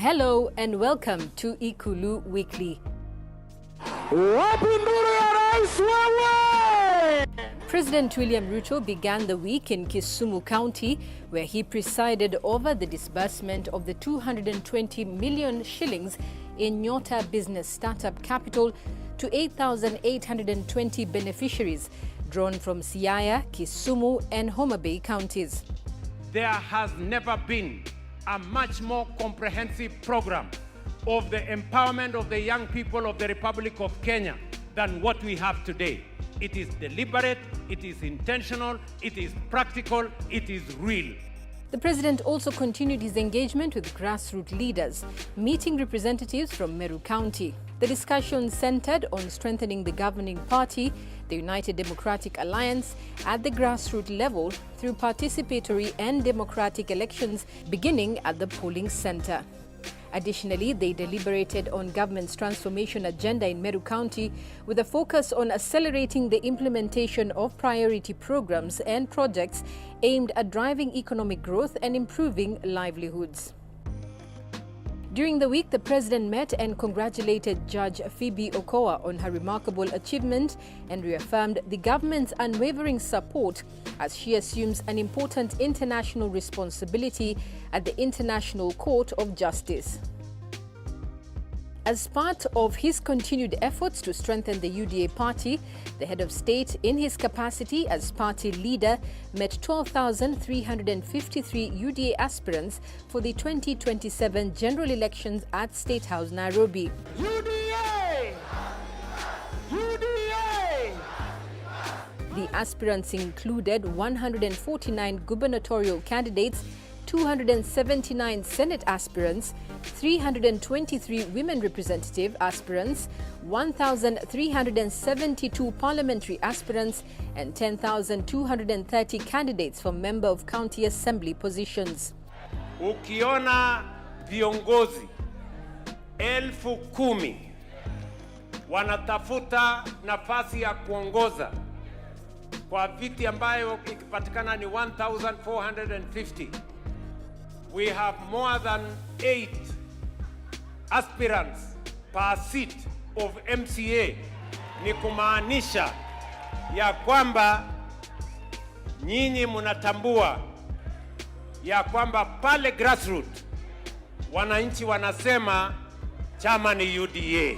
Hello and welcome to Ikulu Weekly. President William Ruto began the week in Kisumu County, where he presided over the disbursement of the 220 million shillings in Nyota Business Startup Capital to 8,820 beneficiaries drawn from Siaya, Kisumu and Homa Bay counties. There has never been a much more comprehensive program of the empowerment of the young people of the Republic of Kenya than what we have today. It is deliberate, it is intentional, it is practical, it is real. The president also continued his engagement with grassroots leaders, meeting representatives from Meru County. The discussion centered on strengthening the governing party, the United Democratic Alliance, at the grassroots level through participatory and democratic elections beginning at the polling center. Additionally, they deliberated on government's transformation agenda in Meru County with a focus on accelerating the implementation of priority programs and projects aimed at driving economic growth and improving livelihoods. During the week, the president met and congratulated Judge Phoebe Okoa on her remarkable achievement and reaffirmed the government's unwavering support as she assumes an important international responsibility at the International Court of Justice. As part of his continued efforts to strengthen the UDA party, the head of state, in his capacity as party leader, met 12,353 UDA aspirants for the 2027 general elections at State House, Nairobi. UDA! UDA! The aspirants included 149 gubernatorial candidates, 279 Senate aspirants, 323 women representative aspirants, 1,372 parliamentary aspirants, and 10,230 candidates for member of county assembly positions. Ukiona viongozi 10,000 wanatafuta nafasi ya kuongoza kwa viti ambayo ikipatikana ni 1,450. We have more than 8 aspirants per seat of MCA. Ni kumaanisha ya kwamba nyinyi mnatambua ya kwamba pale grassroots wananchi wanasema chama ni UDA.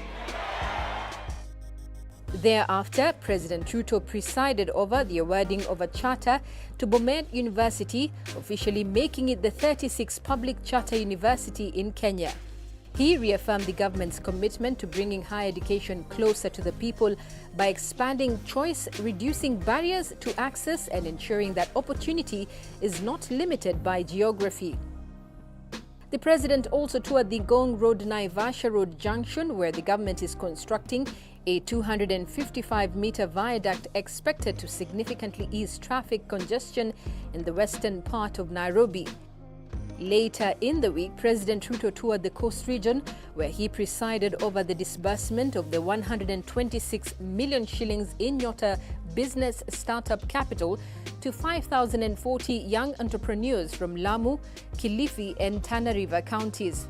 Thereafter, President Ruto presided over the awarding of a charter to Bomet University, officially making it the 36th public charter university in Kenya. He reaffirmed the government's commitment to bringing higher education closer to the people by expanding choice, reducing barriers to access, and ensuring that opportunity is not limited by geography. The president also toured the Gong Road-Naivasha Road junction, where the government is constructing a 255-meter viaduct expected to significantly ease traffic congestion in the western part of Nairobi. Later in the week, President Ruto toured the coast region, where he presided over the disbursement of the 126 million shillings in Nyota Business Startup Capital to 5,040 young entrepreneurs from Lamu, Kilifi and Tana River counties.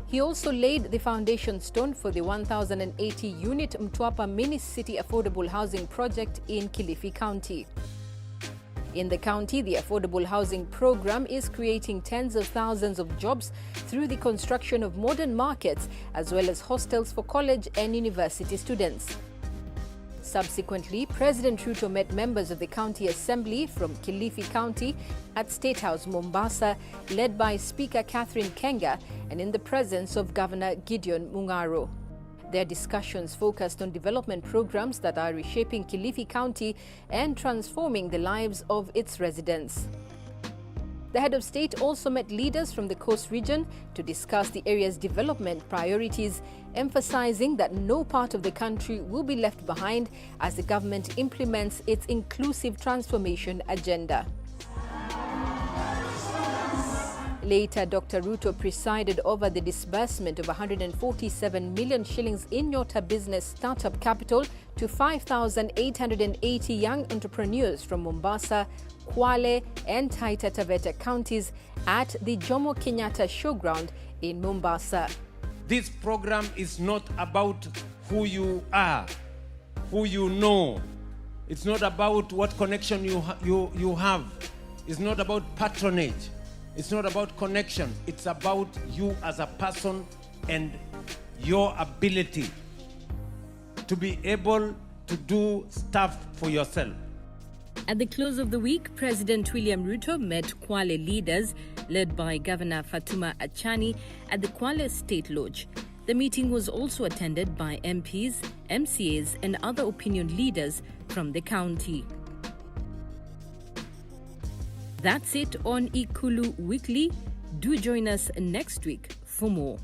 He also laid the foundation stone for the 1,080-unit Mtwapa mini-city affordable housing project in Kilifi County. In the county, the affordable housing program is creating tens of thousands of jobs through the construction of modern markets as well as hostels for college and university students. Subsequently, President Ruto met members of the County Assembly from Kilifi County at State House, Mombasa, led by Speaker Catherine Kenga and in the presence of Governor Gideon Mung'aro. Their discussions focused on development programs that are reshaping Kilifi County and transforming the lives of its residents. The head of state also met leaders from the coast region to discuss the area's development priorities, emphasizing that no part of the country will be left behind as the government implements its inclusive transformation agenda. Later, Dr. Ruto presided over the disbursement of 147 million shillings in Nyota Business Startup Capital to 5,880 young entrepreneurs from Mombasa, Kwale and Taita Taveta counties at the Jomo Kenyatta Showground in Mombasa. This program is not about who you are, who you know. It's not about what connection you have. It's not about patronage. It's not about connection. It's about you as a person and your ability to be able to do stuff for yourself. At the close of the week, President William Ruto met Kwale leaders led by Governor Fatuma Achani at the Kwale State Lodge. The meeting was also attended by MPs, MCAs and other opinion leaders from the county. That's it on Ikulu Weekly. Do join us next week for more.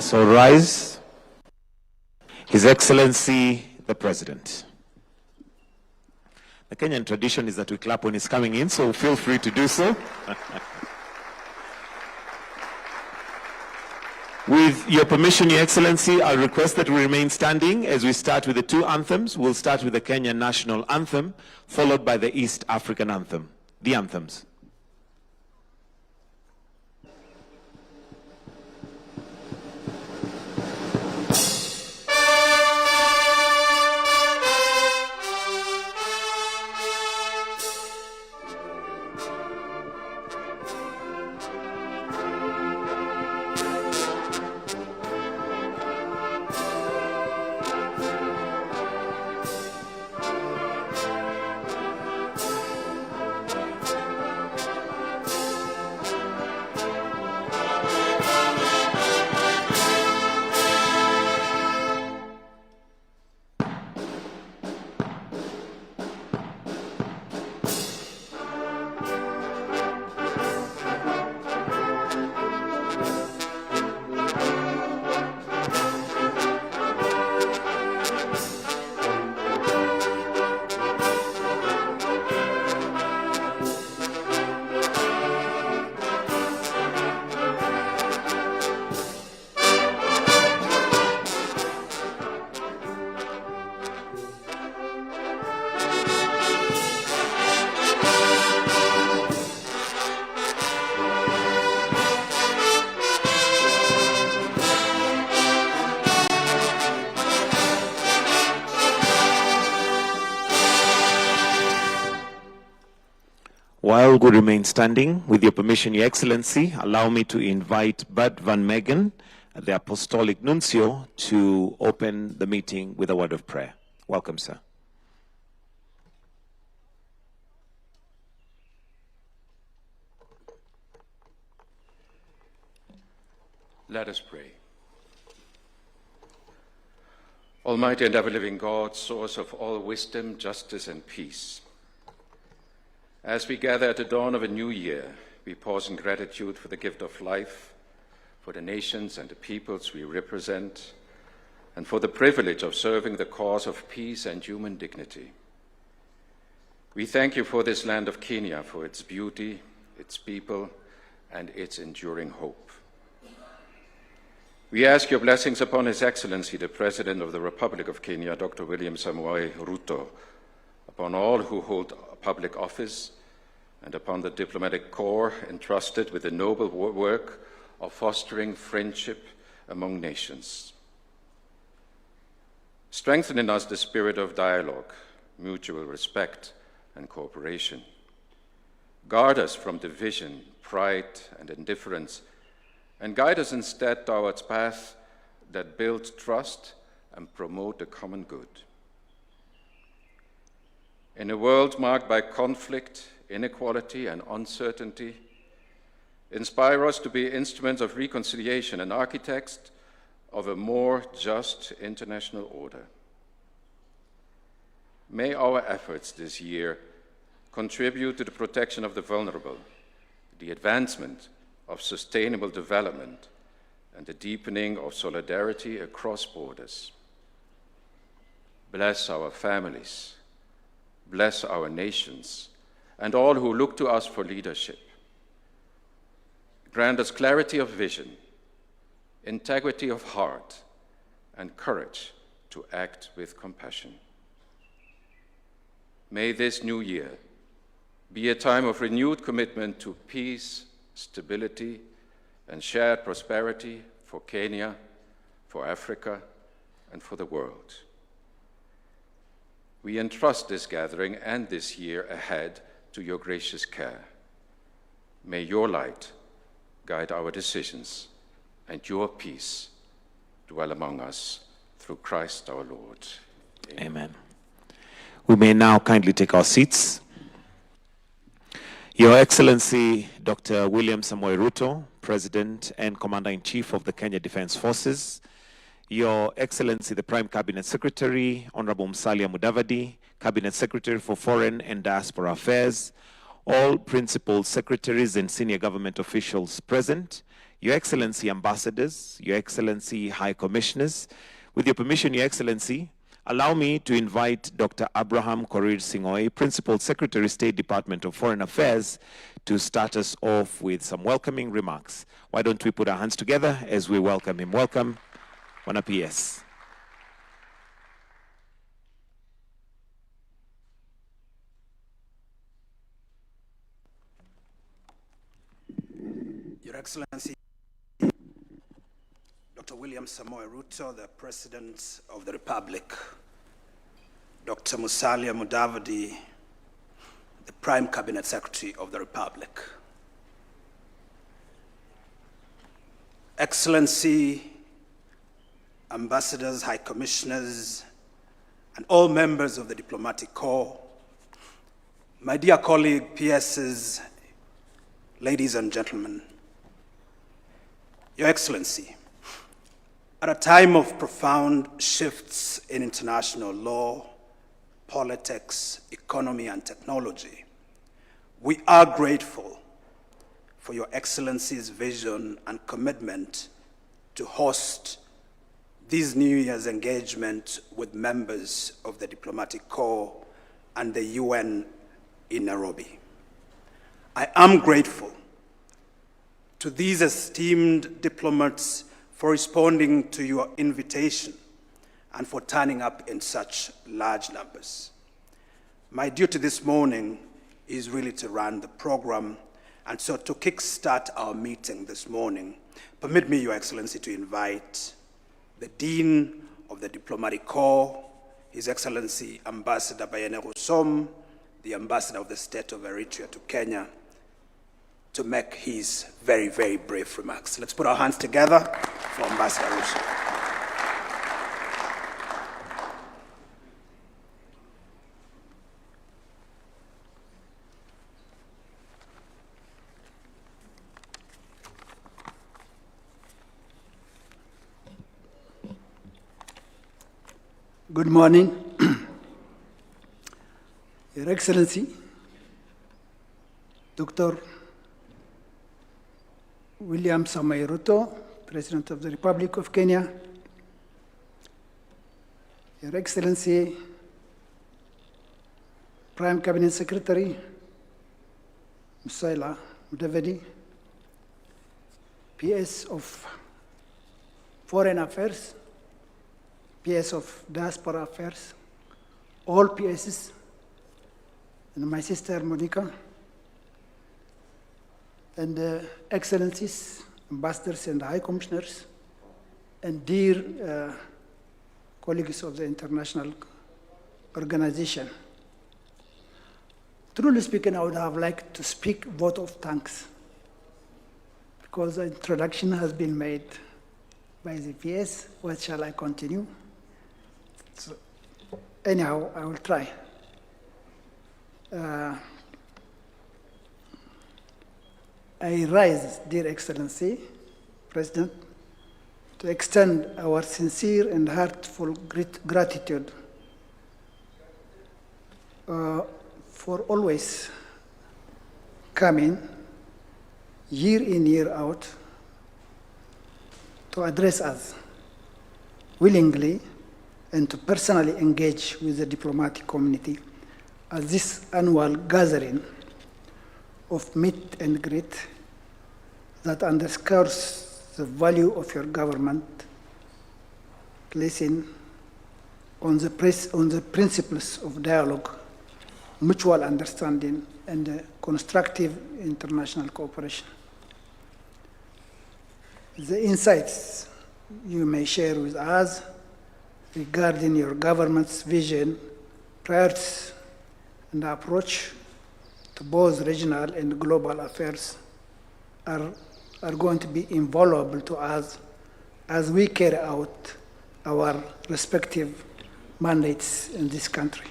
us all rise. His Excellency, the President. The Kenyan tradition is that we clap when he's coming in, so feel free to do so. With your permission, Your Excellency, I'll request that we remain standing as we start with the two anthems. We'll start with the Kenyan National Anthem, followed by the East African Anthem. The anthems. While we remain standing, with your permission, Your Excellency, allow me to invite Bud Van Megen, the Apostolic Nuncio, to open the meeting with a word of prayer. Welcome, sir. Let us pray. Almighty and ever-living God, source of all wisdom, justice, and peace, as we gather at the dawn of a new year, we pause in gratitude for the gift of life, for the nations and the peoples we represent, and for the privilege of serving the cause of peace and human dignity. We thank you for this land of Kenya, for its beauty, its people, and its enduring hope. We ask your blessings upon His Excellency, the President of the Republic of Kenya, Dr. William Samoei Ruto, upon all who hold public office, and upon the diplomatic corps entrusted with the noble work of fostering friendship among nations. Strengthen in us the spirit of dialogue, mutual respect, and cooperation. Guard us from division, pride, and indifference, and guide us instead towards paths that build trust and promote the common good. In a world marked by conflict, inequality, and uncertainty, inspire us to be instruments of reconciliation and architects of a more just international order. May our efforts this year contribute to the protection of the vulnerable, the advancement of sustainable development, and the deepening of solidarity across borders. Bless our families, bless our nations, and all who look to us for leadership. Grant us clarity of vision, integrity of heart, and courage to act with compassion. May this new year be a time of renewed commitment to peace, stability, and shared prosperity for Kenya, for Africa, and for the world. We entrust this gathering and this year ahead to your gracious care. May your light guide our decisions, and your peace dwell among us through Christ our Lord. Amen. Amen. We may now kindly take our seats. Your Excellency, Dr. William Samoei Ruto, President and Commander-in-Chief of the Kenya Defense Forces, Your Excellency, the Prime Cabinet Secretary, Honorable Musalia Mudavadi, Cabinet Secretary for Foreign and Diaspora Affairs, all principal secretaries and senior government officials present, Your Excellency Ambassadors, Your Excellency High Commissioners. With your permission, Your Excellency, allow me to invite Dr. Abraham Korir Sing'oei, Principal Secretary, State Department of Foreign Affairs, to start us off with some welcoming remarks. Why don't we put our hands together as we welcome him? Welcome, Bwana PS. Your Excellency, Dr. William Samoei Ruto, the President of the Republic, Dr. Musalia Mudavadi, the Prime Cabinet Secretary of the Republic, Excellency, Ambassadors, High Commissioners, and all members of the Diplomatic Corps, my dear colleague, PSs, ladies and gentlemen, Your Excellency, at a time of profound shifts in international law, politics, economy, and technology, we are grateful for Your Excellency's vision and commitment to host this New Year's engagement with members of the Diplomatic Corps and the UN in Nairobi. I am grateful to these esteemed diplomats for responding to your invitation and for turning up in such large numbers. My duty this morning is really to run the program, and so to kickstart our meeting this morning, permit me, Your Excellency, to invite the Dean of the Diplomatic Corps, His Excellency Ambassador Bayene Rusom, the Ambassador of the State of Eritrea to Kenya, to make his very, very brief remarks. Let's put our hands together for Ambassador Rusom. Good morning, Your Excellency, Dr. William Samoei Ruto, President of the Republic of Kenya, Your Excellency, Prime Cabinet Secretary, Musalia Mudavadi, PS of Foreign Affairs, PS of Diaspora Affairs, all PSs, and my sister Monica, and Excellencies, Ambassadors and High Commissioners, and dear colleagues of the international organization. Truly speaking, I would have liked to speak vote of thanks because the introduction has been made by the PS. What shall I continue? So, anyhow, I will try. I rise, dear Excellency, President, to extend our sincere and heartfelt gratitude for always coming year in, year out to address us willingly and to personally engage with the diplomatic community at this annual gathering of meet and greet that underscores the value of your government placing on the principles of dialogue, mutual understanding, and constructive international cooperation. The insights you may share with us regarding your government's vision, priorities, and approach to both regional and global affairs are going to be invaluable to us as we carry out our respective mandates in this country.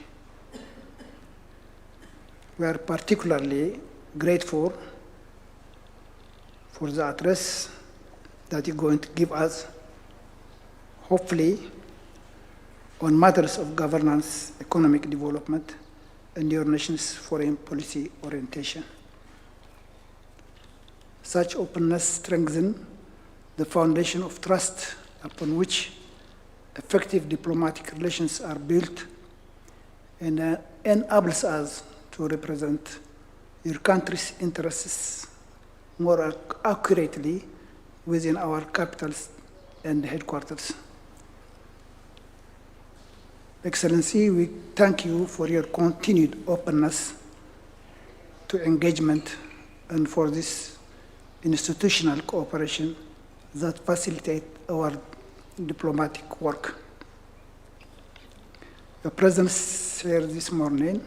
We are particularly grateful for the address that you're going to give us, hopefully, on matters of governance, economic development, and your nation's foreign policy orientation. Such openness strengthens the foundation of trust upon which effective diplomatic relations are built and enables us to represent your country's interests more accurately within our capitals and headquarters. Excellency, we thank you for your continued openness to engagement and for this institutional cooperation that facilitate our diplomatic work. Your presence here this morning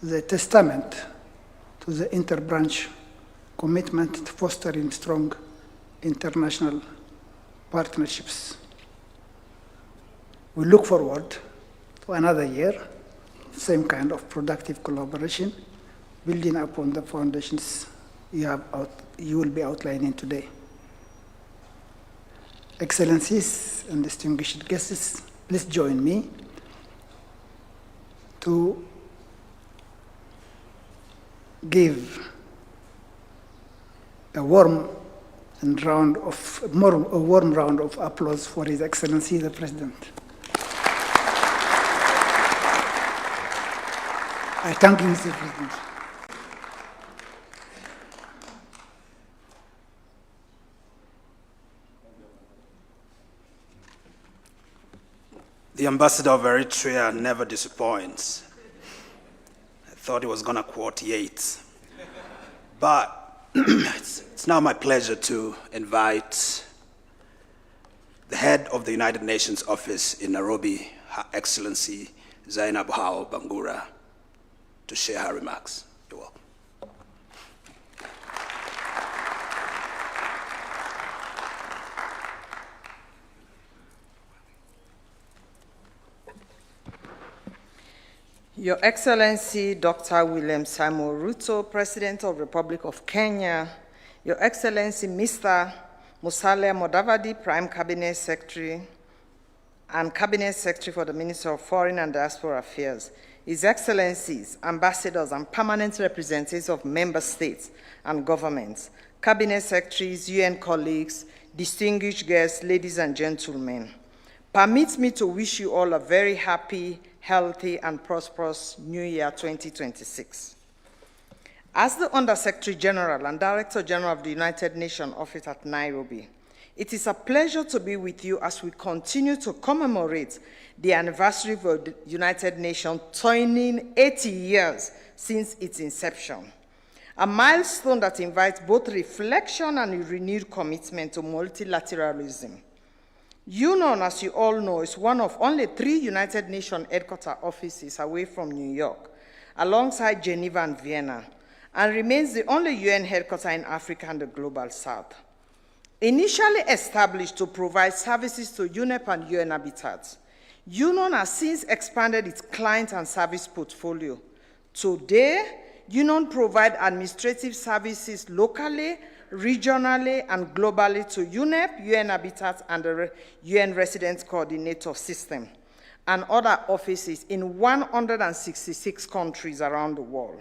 is a testament to the interbranch commitment to fostering strong international partnerships. We look forward to another year, same kind of productive collaboration, building upon the foundations you will be outlining today. Excellencies and distinguished guests, please join me to give a warm round of applause for His Excellency the President. I thank you, Mr. President. The ambassador of Eritrea never disappoints. I thought he was going to quote Yeats. But it's now my pleasure to invite the head of the United Nations office in Nairobi, Her Excellency Zainab Hao Bangura, to share her remarks. You're welcome. Your Excellency, Dr. William Samuel Ruto, President of the Republic of Kenya, Your Excellency, Mr. Musalia Mudavadi, Prime Cabinet Secretary and Cabinet Secretary for the Ministry of Foreign and Diaspora Affairs, His Excellencies, Ambassadors and Permanent Representatives of Member States and Governments, Cabinet Secretaries, UN colleagues, distinguished guests, ladies and gentlemen. Permit me to wish you all a very happy, healthy, and prosperous New Year 2026. As the Under-Secretary General and Director General of the United Nations Office at Nairobi, it is a pleasure to be with you as we continue to commemorate the anniversary of the United Nations turning 80 years since its inception, a milestone that invites both reflection and a renewed commitment to multilateralism. UNON, as you all know, is one of only 3 United Nations headquarters offices away from New York, alongside Geneva and Vienna, and remains the only UN headquarters in Africa and the Global South. Initially established to provide services to UNEP and UN habitats, UNON has since expanded its client and service portfolio. Today, UNON provides administrative services locally, regionally, and globally to UNEP, UN Habitat, and the UN Resident Coordinator System, and other offices in 166 countries around the world.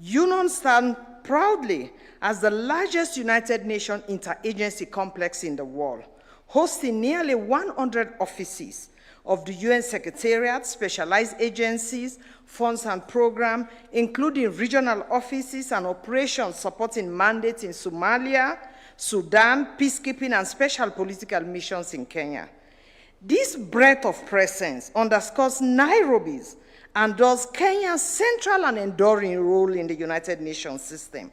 UNON stands proudly as the largest United Nations interagency complex in the world, hosting nearly 100 offices of the UN Secretariat, specialized agencies, funds and programs, including regional offices and operations supporting mandates in Somalia, Sudan, peacekeeping, and special political missions in Kenya. This breadth of presence underscores Nairobi's and thus Kenya's central and enduring role in the United Nations system.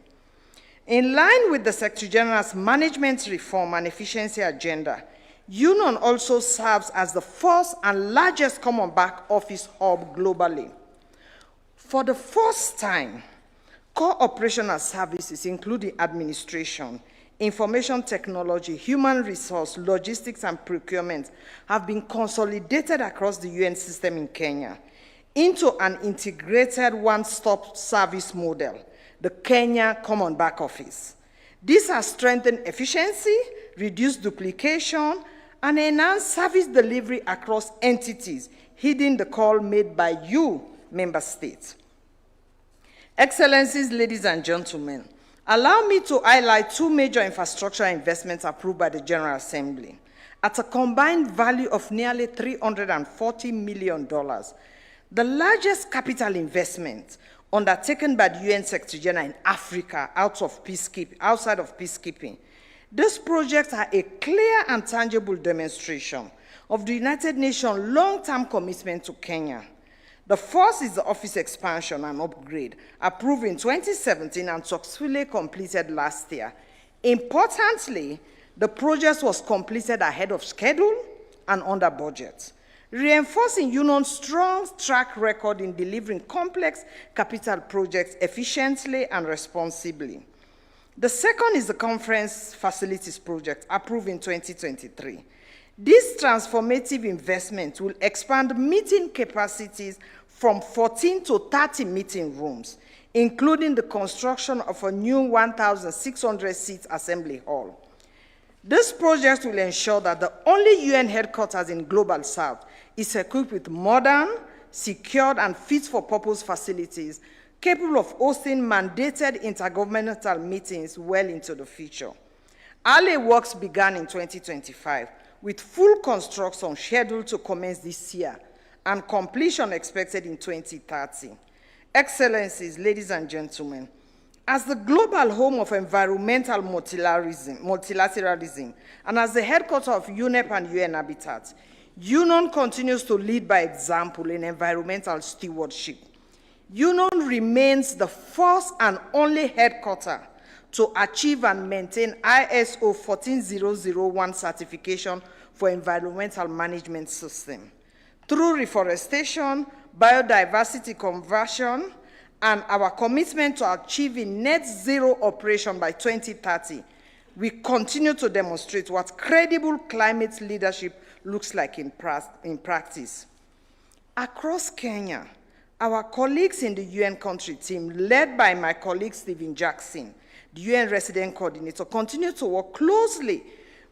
In line with the Secretary General's management reform and efficiency agenda, UNON also serves as the first and largest common back office hub globally. For the first time, core operational services, including administration, information technology, human resource, logistics, and procurement, have been consolidated across the UN system in Kenya into an integrated one-stop service model, the Kenya Common Back Office. This has strengthened efficiency, reduced duplication, and enhanced service delivery across entities, heeding the call made by you, member states. Excellencies, ladies and gentlemen, allow me to highlight two major infrastructure investments approved by the General Assembly at a combined value of nearly $340 million, the largest capital investment undertaken by the UN Secretary General in Africa outside of peacekeeping. These projects are a clear and tangible demonstration of the United Nations' long-term commitment to Kenya. The first is the office expansion and upgrade, approved in 2017 and successfully completed last year. Importantly, the project was completed ahead of schedule and under budget, reinforcing UNON's strong track record in delivering complex capital projects efficiently and responsibly. The second is the conference facilities project, approved in 2023. This transformative investment will expand meeting capacities from 14 to 30 meeting rooms, including the construction of a new 1,600-seat assembly hall. This project will ensure that the only UN headquarters in Global South is equipped with modern, secured, and fit-for-purpose facilities capable of hosting mandated intergovernmental meetings well into the future. Early works began in 2025, with full construction scheduled to commence this year and completion expected in 2030. Excellencies, ladies and gentlemen, as the global home of environmental multilateralism and as the headquarters of UNEP and UN Habitat, UNON continues to lead by example in environmental stewardship. UNON remains the first and only headquarters to achieve and maintain ISO 14001 certification for environmental management system. Through reforestation, biodiversity conversion, and our commitment to achieving net zero operation by 2030, we continue to demonstrate what credible climate leadership looks like in practice. Across Kenya, our colleagues in the UN country team, led by my colleague Stephen Jackson, the UN resident coordinator, continue to work closely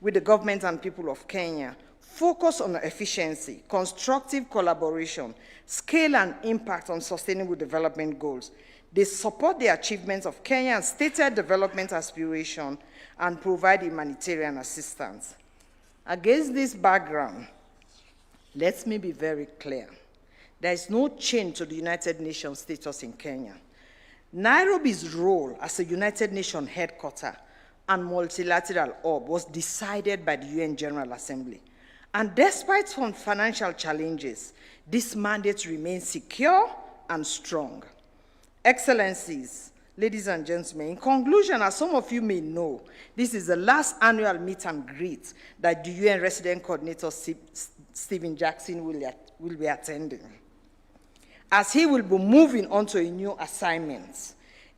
with the government and people of Kenya, focus on efficiency, constructive collaboration, scale and impact on sustainable development goals. They support the achievements of Kenya's stated development aspiration and provide humanitarian assistance. Against this background, let me be very clear. There is no change to the United Nations status in Kenya. Nairobi's role as a United Nations headquarters and multilateral hub was decided by the UN General Assembly. And despite some financial challenges, this mandate remains secure and strong. Excellencies, ladies and gentlemen, in conclusion, as some of you may know, this is the last annual meet and greet that the UN resident coordinator Stephen Jackson will be attending, as he will be moving on to a new assignment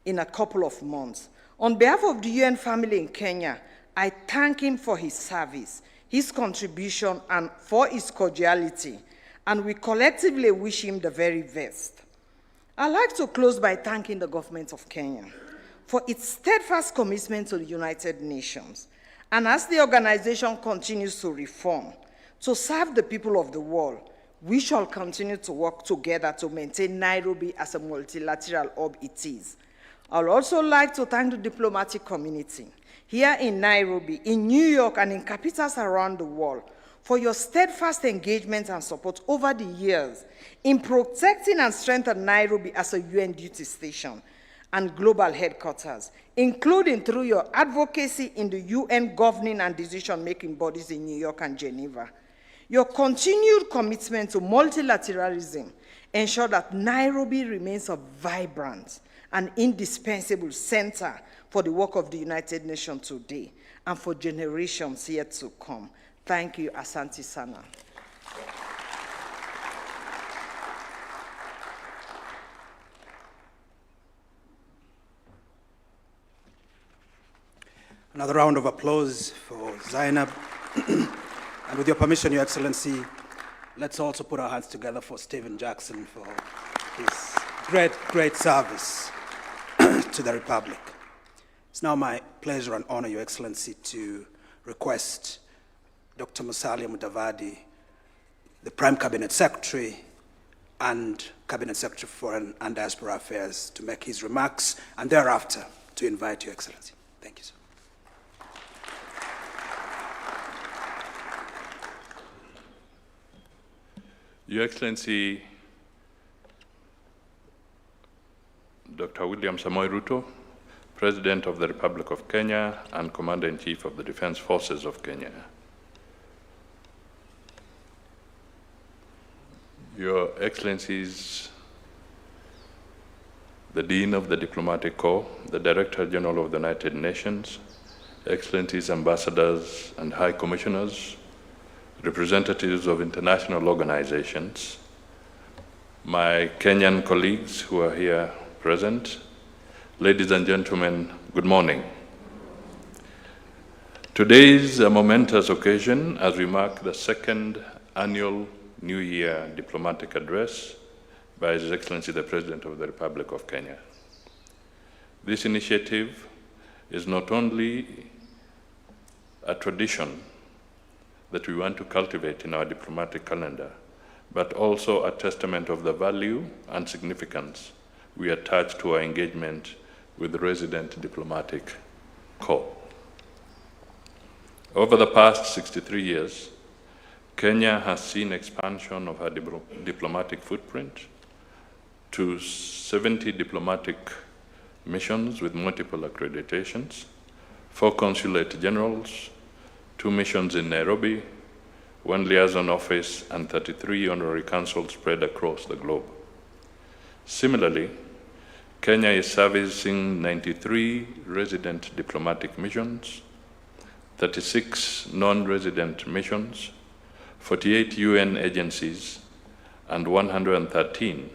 in a couple of months. On behalf of the UN family in Kenya, I thank him for his service, his contribution, and for his cordiality, and we collectively wish him the very best. I'd like to close by thanking the government of Kenya for its steadfast commitment to the United Nations, and as the organization continues to reform, to serve the people of the world, we shall continue to work together to maintain Nairobi as a multilateral hub it is. I'd also like to thank the diplomatic community here in Nairobi, in New York, and in capitals around the world for your steadfast engagement and support over the years in protecting and strengthening Nairobi as a UN duty station and global headquarters, including through your advocacy in the UN governing and decision-making bodies in New York and Geneva. Your continued commitment to multilateralism ensure that Nairobi remains a vibrant and indispensable center for the work of the United Nations today and for generations yet to come. Thank you, Asante Sana. Another round of applause for Zainab. And with your permission, Your Excellency, let's also put our hands together for Stephen Jackson for his great service to the Republic. It's now my pleasure and honor, Your Excellency, to request Dr. Musalia Mudavadi, the Prime Cabinet Secretary, and Cabinet Secretary for Foreign and Diaspora Affairs to make his remarks, and thereafter to invite Your Excellency. Thank you, sir. Your Excellency, Dr. William Samoei Ruto, President of the Republic of Kenya and Commander-in-Chief of the Defense Forces of Kenya. Your Excellencies, the Dean of the Diplomatic Corps, the Director General of the United Nations, Excellencies, Ambassadors and High Commissioners, representatives of international organizations, my Kenyan colleagues who are here present, ladies and gentlemen, good morning. Today is a momentous occasion as we mark the second annual New Year diplomatic address by His Excellency the President of the Republic of Kenya. This initiative is not only a tradition that we want to cultivate in our diplomatic calendar, but also a testament of the value and significance we attach to our engagement with the resident diplomatic corps. Over the past 63 years, Kenya has seen expansion of her diplomatic footprint to 70 diplomatic missions with multiple accreditations, 4 consulate generals, 2 missions in Nairobi, 1 liaison office, and 33 honorary consuls spread across the globe. Similarly, Kenya is servicing 93 resident diplomatic missions, 36 non-resident missions, 48 UN agencies, and 113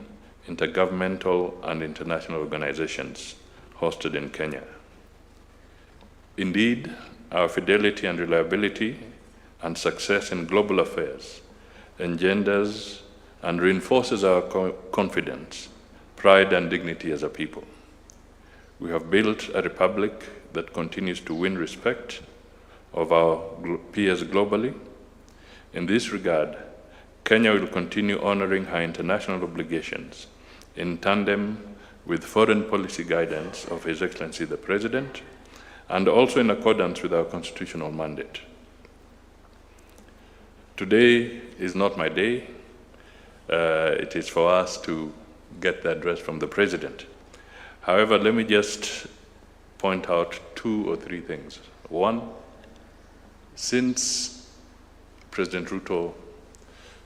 intergovernmental and international organizations hosted in Kenya. Indeed, our fidelity and reliability and success in global affairs engenders and reinforces our confidence, pride, and dignity as a people. We have built a republic that continues to win respect of our peers globally. In this regard, Kenya will continue honoring her international obligations in tandem with foreign policy guidance of His Excellency the President, and also in accordance with our constitutional mandate. Today is not my day. It is for us to get the address from the President. However, let me just point out 2 or 3 things. One, since President Ruto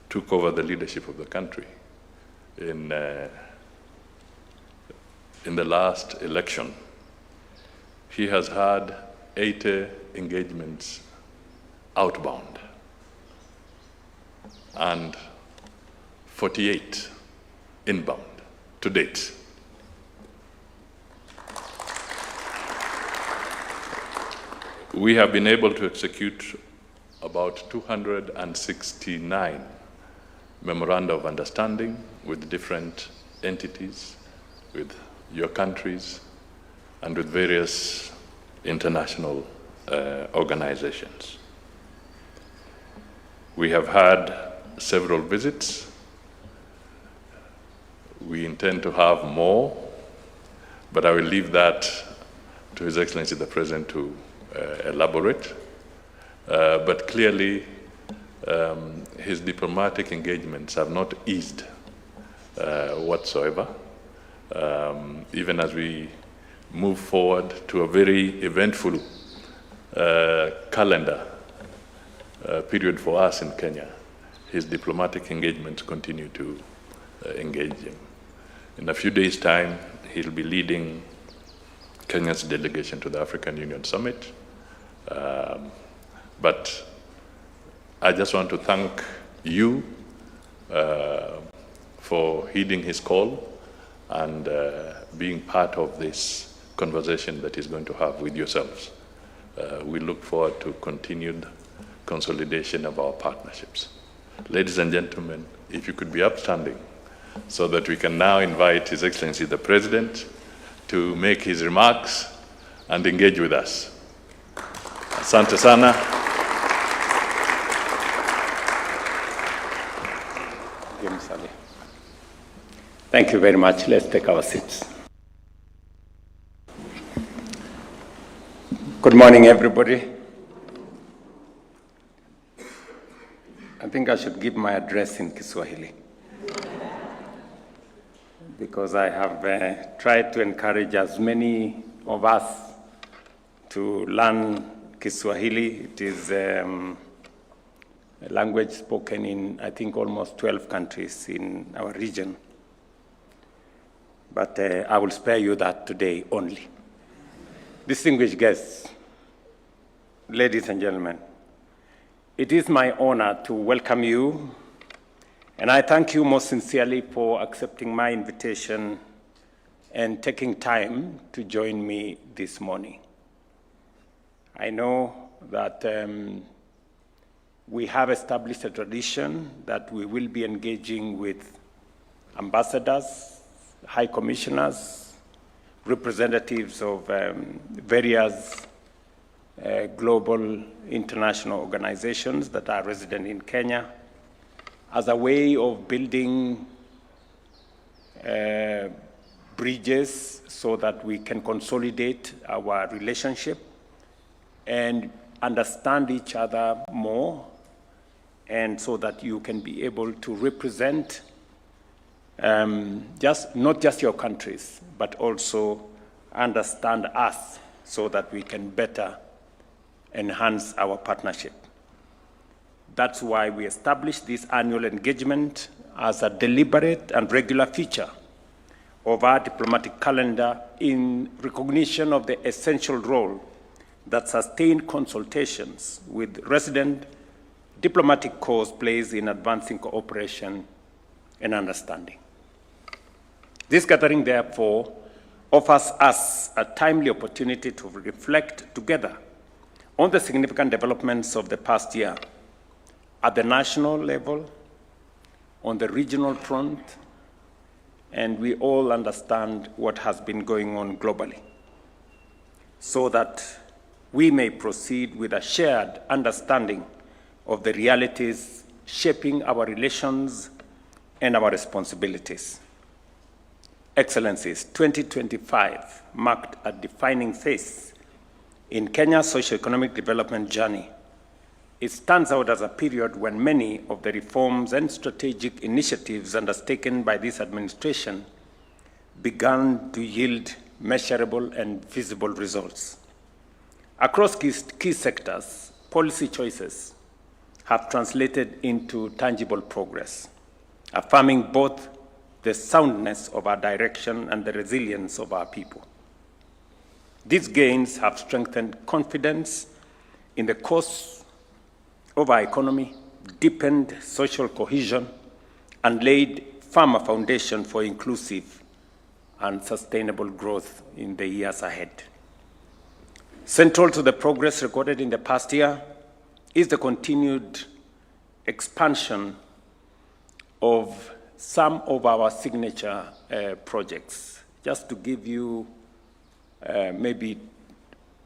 took over the leadership of the country in the last election, he has had 80 engagements outbound and 48 inbound to date. We have been able to execute about 269 memoranda of understanding with different entities, with your countries, and with various international organizations. We have had several visits. We intend to have more, but I will leave that to His Excellency the President to elaborate. But clearly, his diplomatic engagements have not eased whatsoever, even as we move forward to a very eventful calendar period for us in Kenya. His diplomatic engagements continue to engage him. In a few days' time, he'll be leading Kenya's delegation to the African Union Summit. But I just want to thank you for heeding his call and being part of this conversation that he's going to have with yourselves. We look forward to continued consolidation of our partnerships. Ladies and gentlemen, if you could be upstanding so that we can now invite His Excellency the President to make his remarks and engage with us. Asante sana. Thank you very much. Let's take our seats. Good morning, everybody. I think I should give my address in Kiswahili because I have tried to encourage as many of us to learn Kiswahili. It is a language spoken in, I think, almost 12 countries in our region. But I will spare you that today only. Distinguished guests, ladies and gentlemen, it is my honor to welcome you, and I thank you most sincerely for accepting my invitation and taking time to join me this morning. I know that we have established a tradition that we will be engaging with ambassadors, high commissioners, representatives of various global international organizations that are resident in Kenya as a way of building bridges so that we can consolidate our relationship and understand each other more, and so that you can be able to represent not just your countries, but also understand us so that we can better enhance our partnership. That's why we established this annual engagement as a deliberate and regular feature of our diplomatic calendar in recognition of the essential role that sustained consultations with resident diplomatic corps plays in advancing cooperation and understanding. This gathering, therefore, offers us a timely opportunity to reflect together on the significant developments of the past year at the national level, on the regional front, and we all understand what has been going on globally, so that we may proceed with a shared understanding of the realities shaping our relations and our responsibilities. Excellencies, 2025 marked a defining phase in Kenya's socio-economic development journey. It stands out as a period when many of the reforms and strategic initiatives undertaken by this administration began to yield measurable and visible results. Across key sectors, policy choices have translated into tangible progress, affirming both the soundness of our direction and the resilience of our people. These gains have strengthened confidence in the course of our economy, deepened social cohesion, and laid firmer foundation for inclusive and sustainable growth in the years ahead. Central to the progress recorded in the past year is the continued expansion of some of our signature projects. Just to give you maybe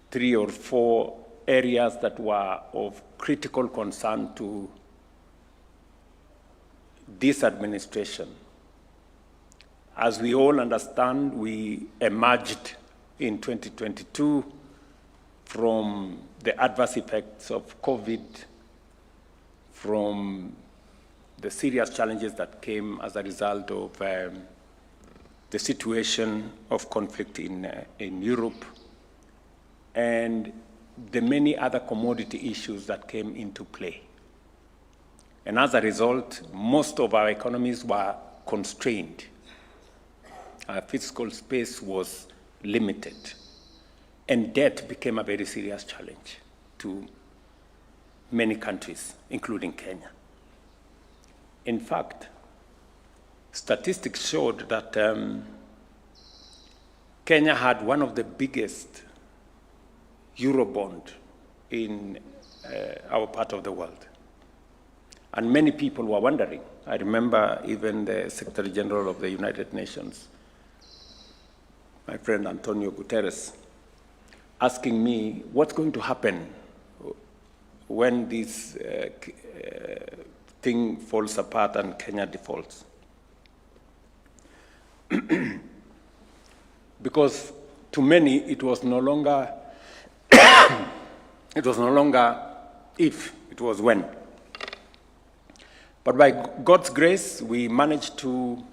3 or 4 areas that were of critical concern to this administration. As we all understand, we emerged in 2022 from the adverse effects of COVID, from the serious challenges that came as a result of the situation of conflict in Europe, and the many other commodity issues that came into play. And as a result, most of our economies were constrained. Our fiscal space was limited, and debt became a very serious challenge to many countries, including Kenya. In fact, statistics showed that Kenya had one of the biggest Eurobond in our part of the world. And many people were wondering. I remember even the Secretary General of the United Nations, my friend Antonio Guterres, asking me, what's going to happen when this thing falls apart and Kenya defaults? Because to many it was no longer if, it was when. But by God's grace, we managed to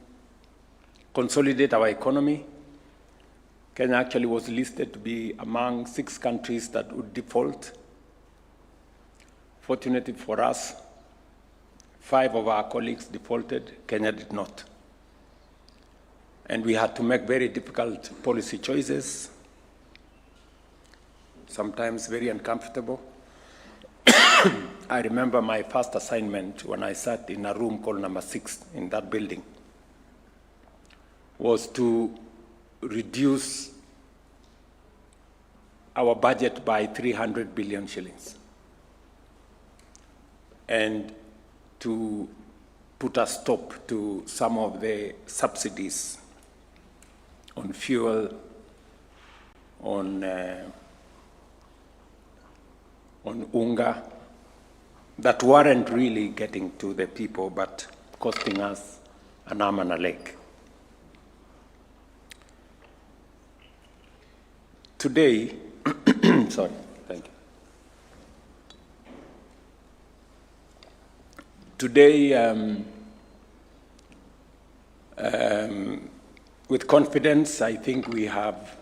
consolidate our economy. Kenya actually was listed to be among 6 countries that would default. Fortunately for us, 5 of our colleagues defaulted, Kenya did not. And we had to make very difficult policy choices, sometimes very uncomfortable. I remember my first assignment when I sat in a room called number 6 in that building was to reduce our budget by 300 billion shillings and to put a stop to some of the subsidies on fuel, on unga, that weren't really getting to the people, but costing us an arm and a leg. Today, sorry, thank you. Today, with confidence, I think we have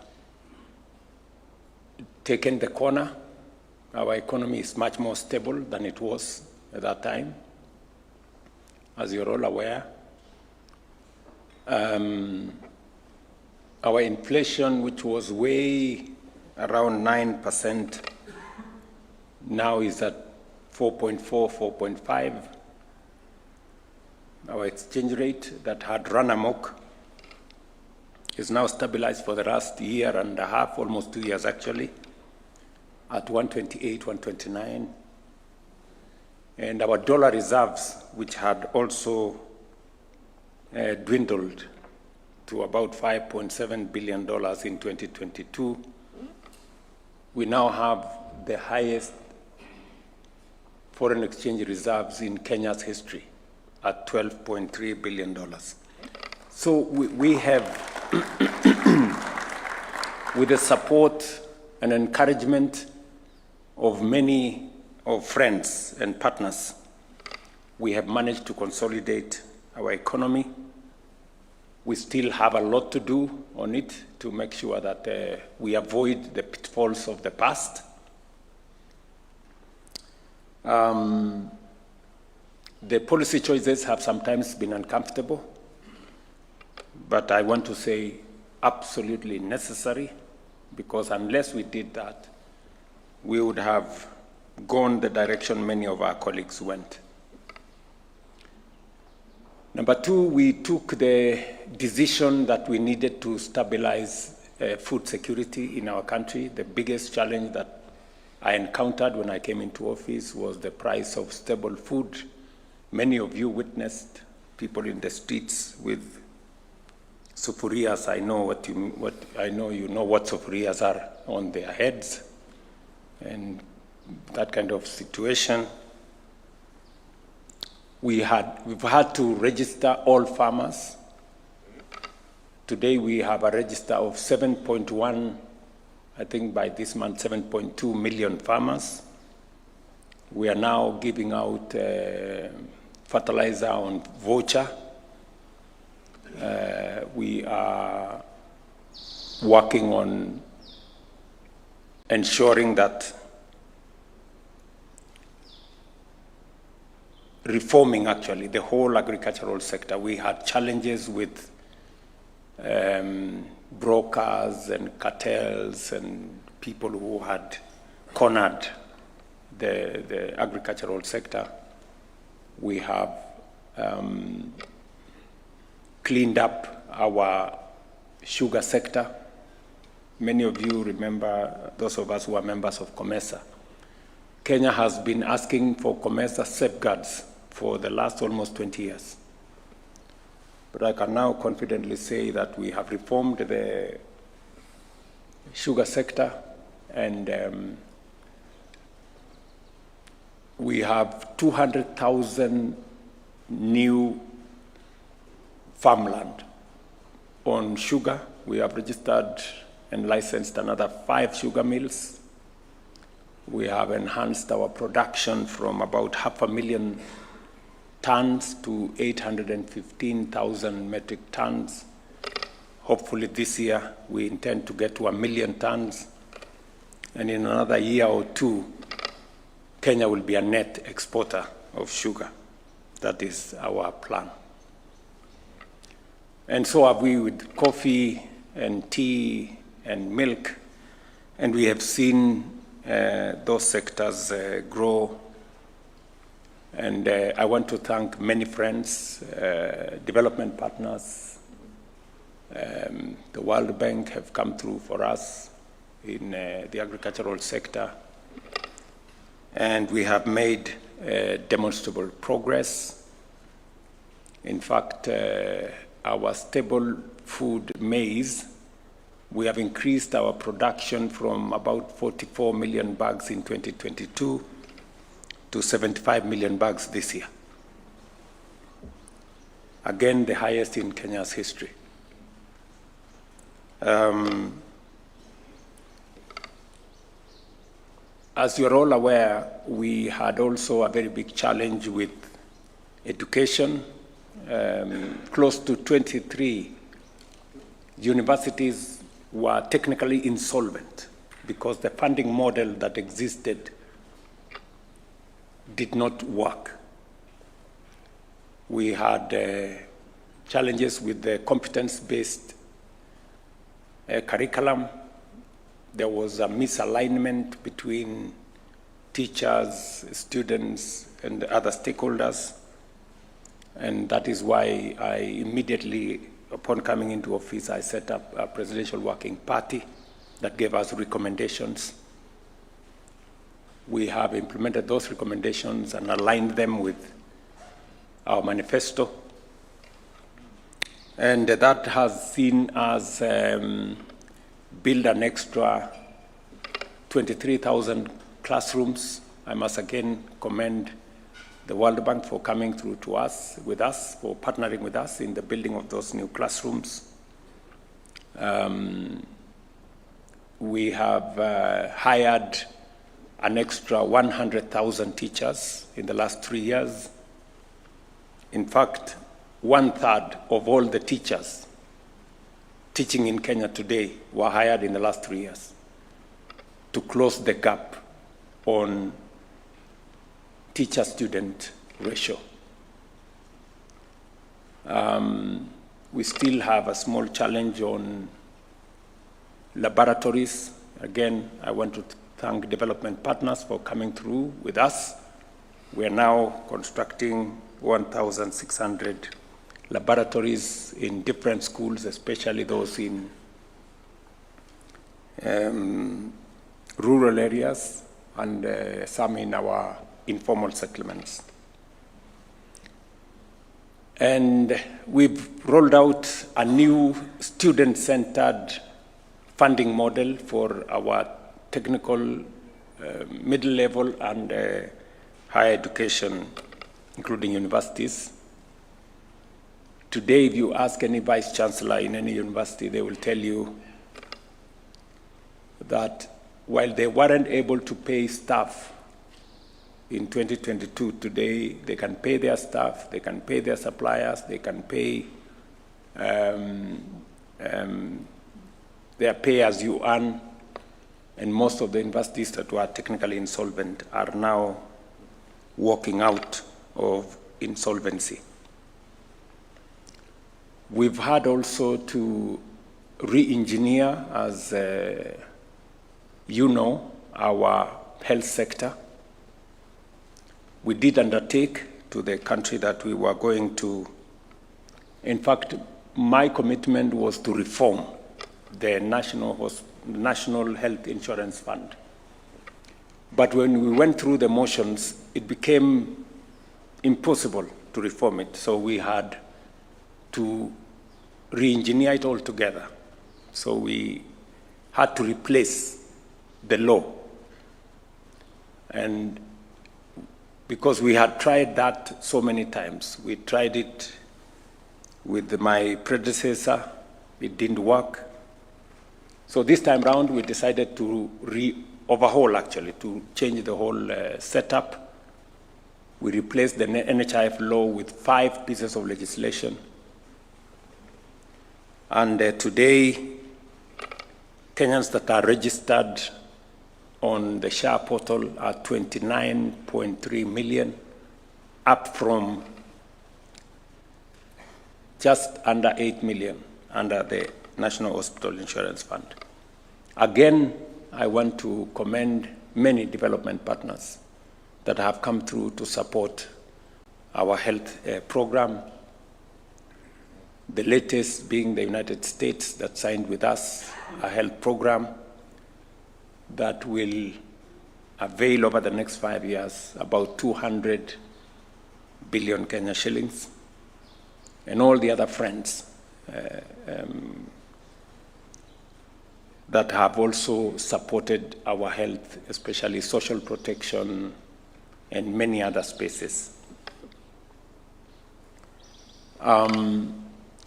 taken the corner. Our economy is much more stable than it was at that time, as you're all aware. Our inflation, which was way around 9%, now is at 4.4, 4.5. Our exchange rate that had run amok is now stabilized for the last year and a half, almost 2 years actually, at 128, 129. And our dollar reserves, which had also dwindled to about $5.7 billion in 2022, we now have the highest foreign exchange reserves in Kenya's history at $12.3 billion. So we have, with the support and encouragement of many of friends and partners, we have managed to consolidate our economy. We still have a lot to do on it to make sure that we avoid the pitfalls of the past. The policy choices have sometimes been uncomfortable, but I want to say absolutely necessary, because unless we did that, we would have gone the direction many of our colleagues went. Number 2, we took the decision that we needed to stabilize food security in our country. The biggest challenge that I encountered when I came into office was the price of stable food. Many of you witnessed people in the streets with sufurias. I know you know what sufurias are on their heads, and that kind of situation. We've had to register all farmers. Today we have a register of 7.1, I think by this month, 7.2 million farmers. We are now giving out fertilizer on voucher. We are working on ensuring that reforming actually the whole agricultural sector. We had challenges with brokers and cartels and people who had cornered the agricultural sector. We have cleaned up our sugar sector. Many of you remember, those of us who are members of COMESA, Kenya has been asking for COMESA safeguards for the last almost 20 years. But I can now confidently say that we have reformed the sugar sector, and we have 200,000 new farmland on sugar. We have registered and licensed another 5 sugar mills. We have enhanced our production from about 500,000 tons to 815,000 metric tons. Hopefully this year we intend to get to 1 million tons. And in another year or two, Kenya will be a net exporter of sugar. That is our plan. And so have we with coffee and tea and milk. And we have seen those sectors grow. And I want to thank many friends, development partners. The World Bank have come through for us in the agricultural sector. And we have made demonstrable progress. In fact, our staple food maize, we have increased our production from about 44 million bags in 2022 to 75 million bags this year. Again, the highest in Kenya's history. As you're all aware, we had also a very big challenge with education. Close to 23 universities were technically insolvent because the funding model that existed did not work. We had challenges with the competence-based curriculum. There was a misalignment between teachers, students, and other stakeholders. And that is why I immediately, upon coming into office, I set up a presidential working party that gave us recommendations. We have implemented those recommendations and aligned them with our manifesto. And that has seen us build an extra 23,000 classrooms. I must again commend the World Bank for coming through to us, for partnering with us in the building of those new classrooms. We have hired an extra 100,000 teachers in the last 3 years. In fact, 1/3 of all the teachers teaching in Kenya today were hired in the last 3 years to close the gap on teacher-student ratio. We still have a small challenge on laboratories. Again, I want to thank development partners for coming through with us. We are now constructing 1,600 laboratories in different schools, especially those in rural areas and some in our informal settlements. And we've rolled out a new student-centered funding model for our technical, middle level, and higher education, including universities. Today, if you ask any vice chancellor in any university, they will tell you that while they weren't able to pay staff in 2022, today they can pay their staff, they can pay their suppliers, they can pay their pay as you earn, and most of the universities that were technically insolvent are now walking out of insolvency. We've had also to re-engineer, as you know, our health sector. We did undertake to the country that we were going to. In fact, my commitment was to reform the National Health Insurance Fund. But when we went through the motions, it became impossible to reform it. So we had to re-engineer it altogether. So we had to replace the law. And because we had tried that so many times, we tried it with my predecessor, It didn't work. So this time round, we decided to overhaul, actually, to change the whole setup. We replaced the NHIF law with 5 pieces of legislation. And today, Kenyans that are registered on the SHA portal are 29.3 million, up from just under 8 million under the National Hospital Insurance Fund. Again, I want to commend many development partners that have come through to support our health program. The latest being the United States that signed with us a health program that will avail over the next 5 years about 200 billion Kenya shillings, and all the other friends that have also supported our health, especially social protection and many other spaces.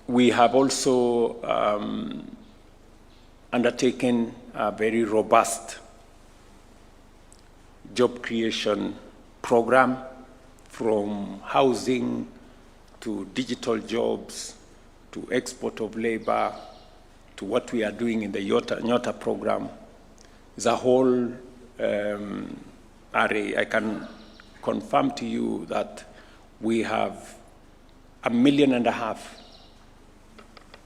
We have also undertaken a very robust job creation program, from housing to digital jobs to export of labor to what we are doing in the Nyota program. It's a whole array. I can confirm to you that we have 1.5 million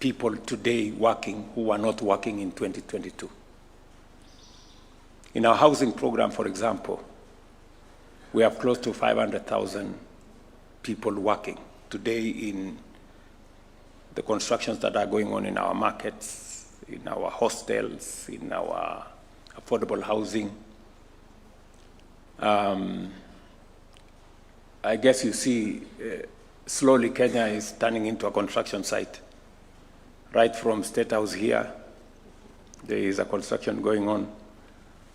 people today working who are not working in 2022. In our housing program, for example, we have close to 500,000 people working today in the constructions that are going on in our markets, in our hostels, in our affordable housing. I guess you see, slowly Kenya is turning into a construction site. Right from State House here, there is a construction going on.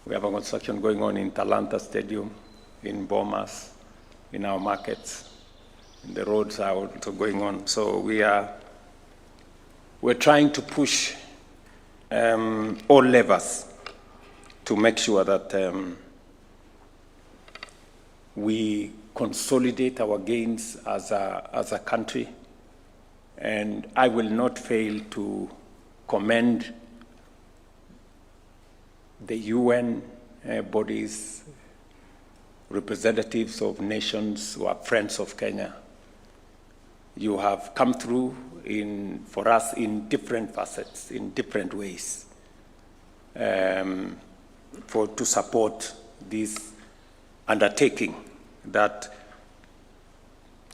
We have a construction going on in Talanta Stadium, in Bomas, in our markets. And the roads are also going on. So we're trying to push all levers to make sure that we consolidate our gains as a country. And I will not fail to commend the UN bodies, representatives of nations who are friends of Kenya. You have come through for us in different facets, in different ways, to support this undertaking that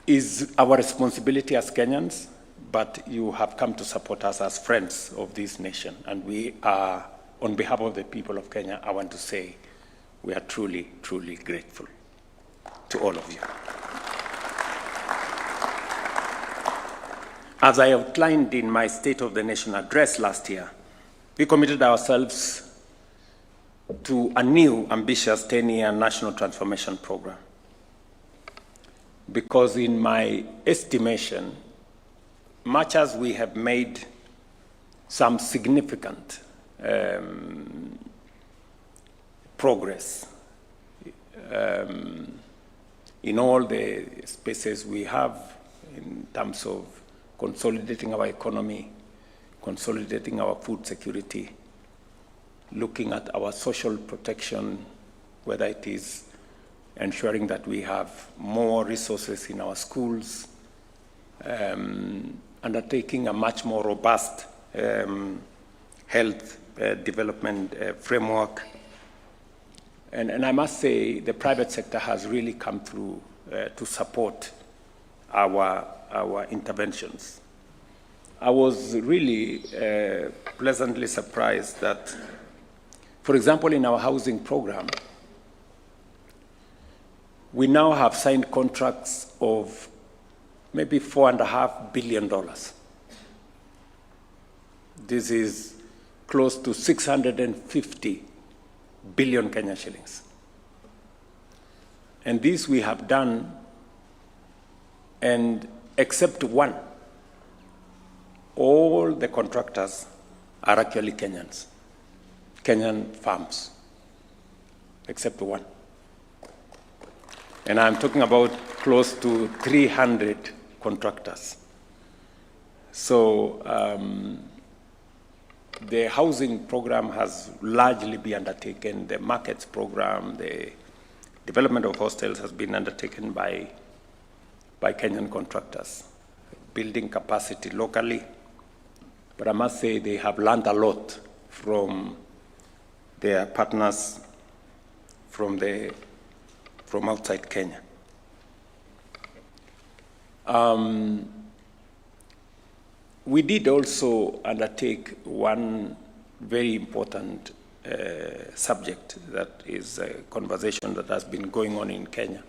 is our responsibility as Kenyans, but you have come to support us as friends of this nation. And we are, on behalf of the people of Kenya, I want to say we are truly, truly grateful to all of you. As I outlined in my State of the Nation address last year, we committed ourselves to a new ambitious 10-year national transformation program. Because in my estimation, much as we have made some significant progress in all the spaces we have in terms of consolidating our economy, consolidating our food security, looking at our social protection, whether it is ensuring that we have more resources in our schools, undertaking a much more robust health development framework. And I must say the private sector has really come through to support our interventions. I was really pleasantly surprised that, for example, in our housing program, we now have signed contracts of maybe $4.5 billion. This is close to 650 billion Kenya shillings. And this we have done, and except one, all the contractors are actually Kenyans, Kenyan farms, except one. And I'm talking about close to 300 contractors. So the housing program has largely been undertaken. The markets program, the development of hostels has been undertaken by Kenyan contractors, building capacity locally. But I must say they have learned a lot from their partners from outside Kenya. We did also undertake one very important subject that is a conversation that has been going on in Kenya.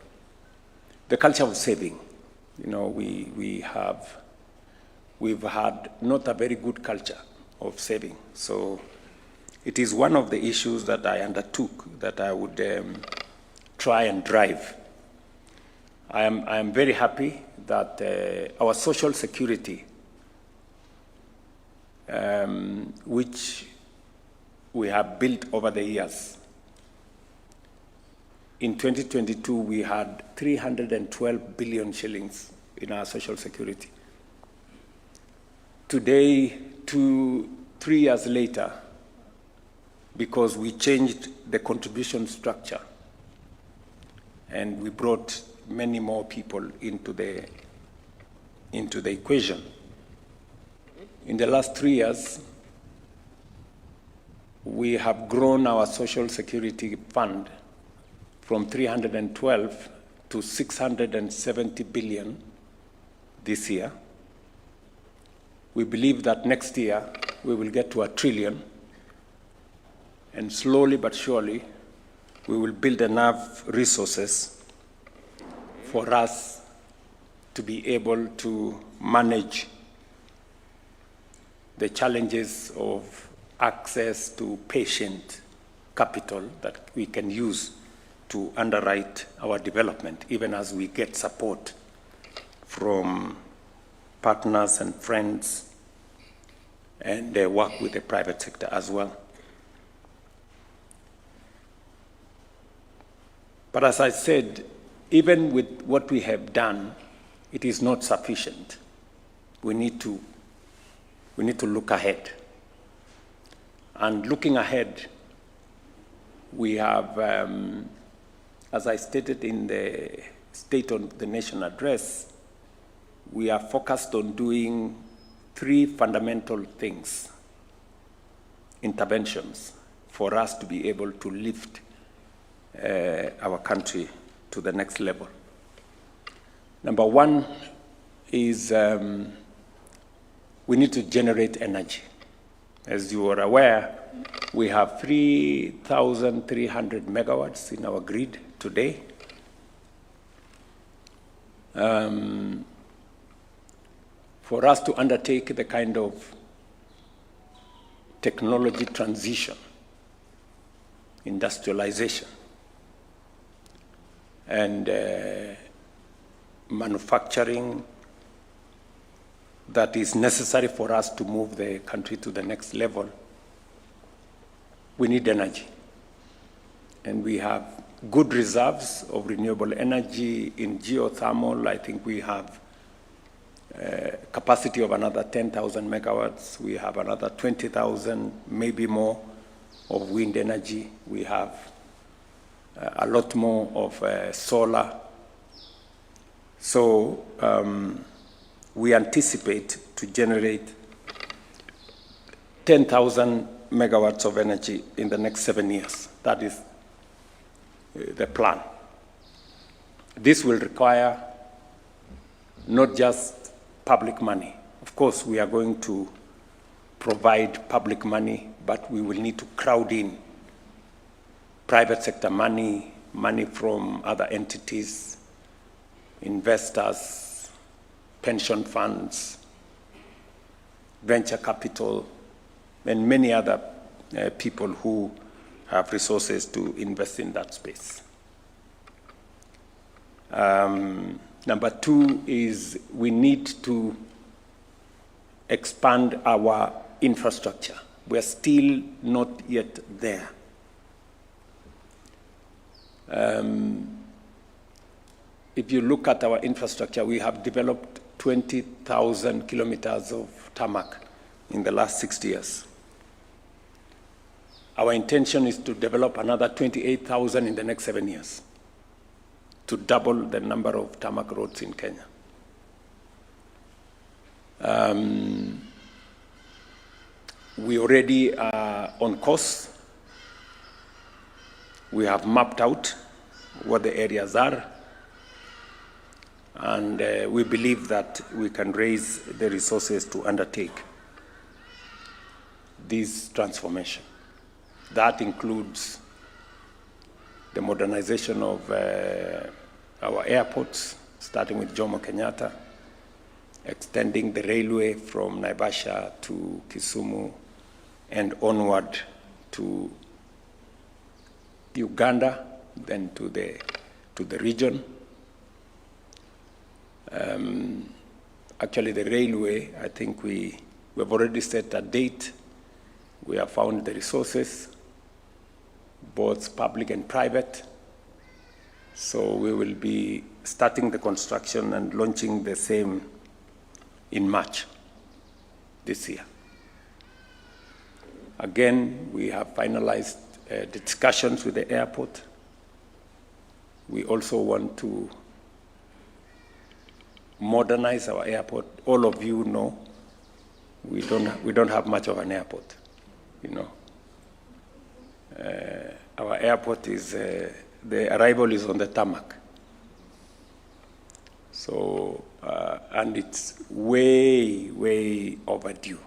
The culture of saving. You know, we've had not a very good culture of saving. So it is one of the issues that I undertook that I would try and drive. I am very happy that our social security, which we have built over the years. In 2022, we had 312 billion shillings in our social security. Today, 3 years later, because we changed the contribution structure and we brought many more people into the equation. In the last 3 years, we have grown our social security fund from 312 to 670 billion this year. We believe that next year we will get to 1 trillion, and slowly but surely we will build enough resources for us to be able to manage the challenges of access to patient capital that we can use to underwrite our development, even as we get support from partners and friends and work with the private sector as well. But as I said, even with what we have done, it is not sufficient. We need to look ahead. And looking ahead, we have, as I stated in the State of the Nation address, we are focused on doing 3 fundamental things, interventions, for us to be able to lift our country to the next level. Number 1 is we need to generate energy. As you are aware, we have 3,300 megawatts in our grid today. For us to undertake the kind of technology transition, industrialization, and manufacturing that is necessary for us to move the country to the next level, we need energy. And we have good reserves of renewable energy in geothermal. I think we have capacity of another 10,000 megawatts. We have another 20,000, maybe more, of wind energy. We have a lot more of solar. So we anticipate to generate 10,000 megawatts of energy in the next 7 years. That is the plan. This will require not just public money. Of course, we are going to provide public money, but we will need to crowd in private sector money, money from other entities, investors, pension funds, venture capital, and many other people who have resources to invest in that space. Number 2 is we need to expand our infrastructure. We are still not yet there. If you look at our infrastructure, we have developed 20,000 kilometers of tarmac in the last 60 years. Our intention is to develop another 28,000 in the next 7 years, to double the number of tarmac roads in Kenya. We already are on course. We have mapped out what the areas are, and we believe that we can raise the resources to undertake this transformation. That includes the modernization of our airports, starting with Jomo Kenyatta, extending the railway from Naivasha to Kisumu and onward to Uganda, then to the region. Actually, the railway, I think we've already set a date. We have found the resources, both public and private. So we will be starting the construction and launching the same in March this year. Again, we have finalized the discussions with the airport. We also want to modernize our airport. All of you know we don't have much of an airport, you know. Our airport is, the arrival is on the tarmac. So, and it's way, way overdue.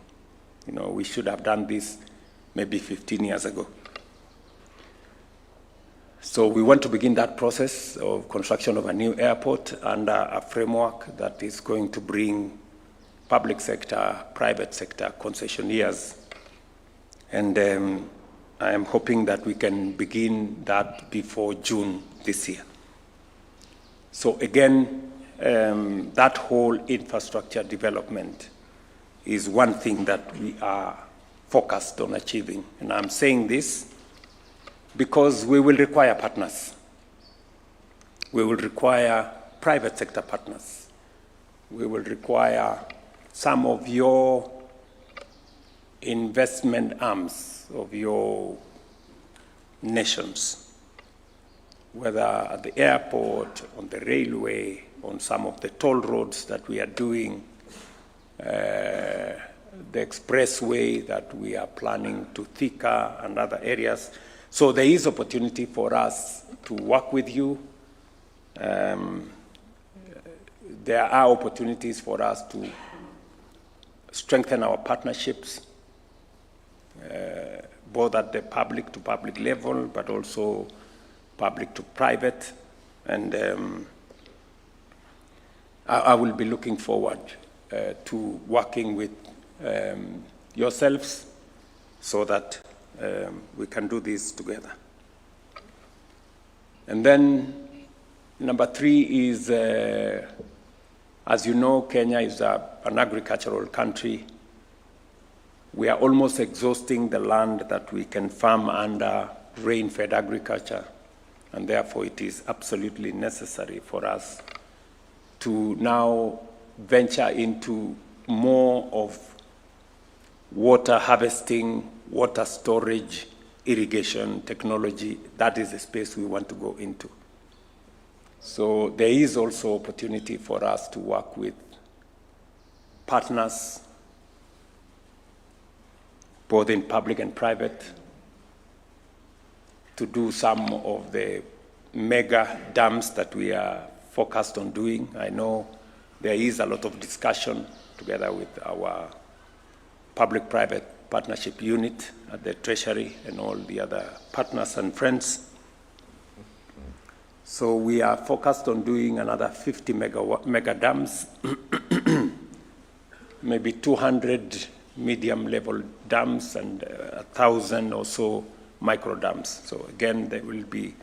You know, we should have done this maybe 15 years ago. So we want to begin that process of construction of a new airport under a framework that is going to bring public sector, private sector concessionaires. And I am hoping that we can begin that before June this year. So again, that whole infrastructure development is one thing that we are focused on achieving. And I'm saying this because we will require partners. We will require private sector partners. We will require some of your investment arms of your nations, whether at the airport, on the railway, on some of the toll roads that we are doing, the expressway that we are planning to Thika and other areas. So there is opportunity for us to work with you. There are opportunities for us to strengthen our partnerships, both at the public to public level, but also public to private. And I will be looking forward to working with yourselves so that we can do this together. And then number 3 is, as you know, Kenya is an agricultural country. We are almost exhausting the land that we can farm under rain-fed agriculture, and therefore it is absolutely necessary for us to now venture into more of water harvesting, water storage, irrigation technology. That is the space we want to go into. So there is also opportunity for us to work with partners, both in public and private, to do some of the mega dams that we are focused on doing. I know there is a lot of discussion together with our public-private partnership unit at the Treasury and all the other partners and friends. So we are focused on doing another 50 mega dams, maybe 200 medium-level dams and 1,000 or so micro dams. So again, there will be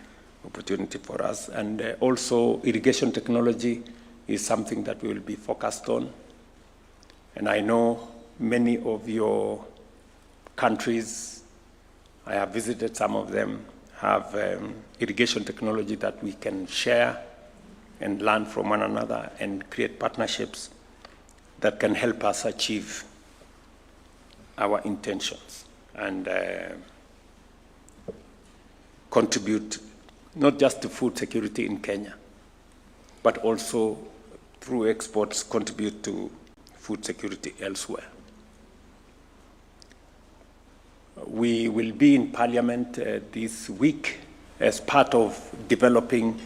opportunity for us. And also irrigation technology is something that we will be focused on. And I know many of your countries, I have visited some of them, have irrigation technology that we can share and learn from one another and create partnerships that can help us achieve our intentions and contribute not just to food security in Kenya, but also through exports contribute to food security elsewhere. We will be in Parliament this week as part of developing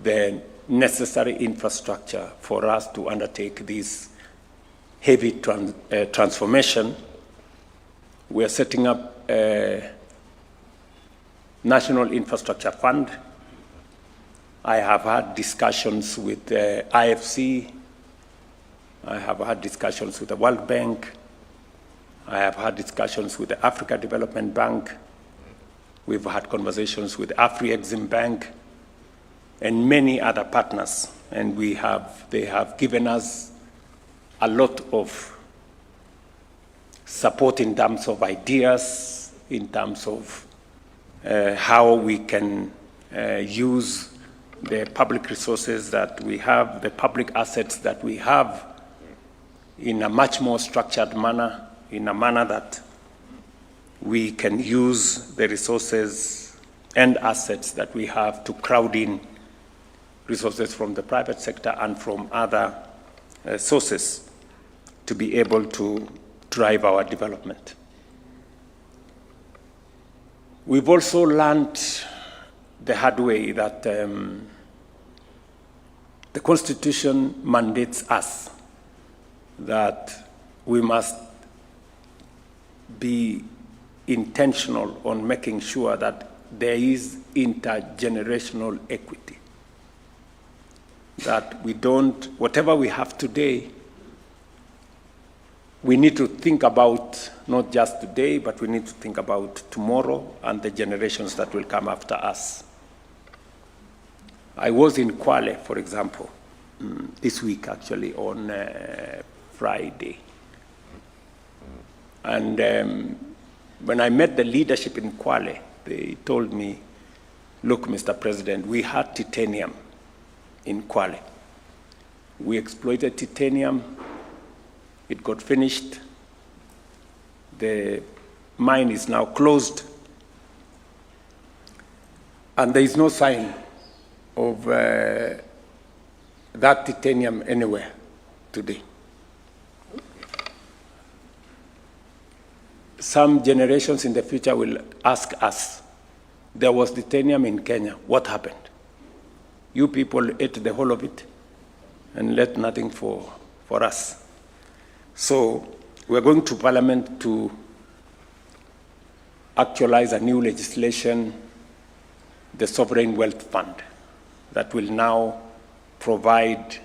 the necessary infrastructure for us to undertake this heavy transformation. We are setting up a National Infrastructure Fund. I have had discussions with the IFC. I have had discussions with the World Bank. I have had discussions with the Africa Development Bank. We've had conversations with the Afri-Exim Bank and many other partners. And they have given us a lot of support in terms of ideas, in terms of how we can use the public resources that we have, the public assets that we have in a much more structured manner, in a manner that we can use the resources and assets that we have to crowd in resources from the private sector and from other sources to be able to drive our development. We've also learned the hard way that the Constitution mandates us that we must be intentional on making sure that there is intergenerational equity. That we don't, whatever we have today, we need to think about not just today, but we need to think about tomorrow and the generations that will come after us. I was in Kwale, for example, this week actually, on Friday. And when I met the leadership in Kwale, they told me, look, Mr. President, we had titanium in Kwale. We exploited titanium. It got finished. The mine is now closed. And there is no sign of that titanium anywhere today. Some generations in the future will ask us, there was titanium in Kenya, what happened? You people ate the whole of it and left nothing for us. So we're going to Parliament to actualize a new legislation, the Sovereign Wealth Fund, that will now provide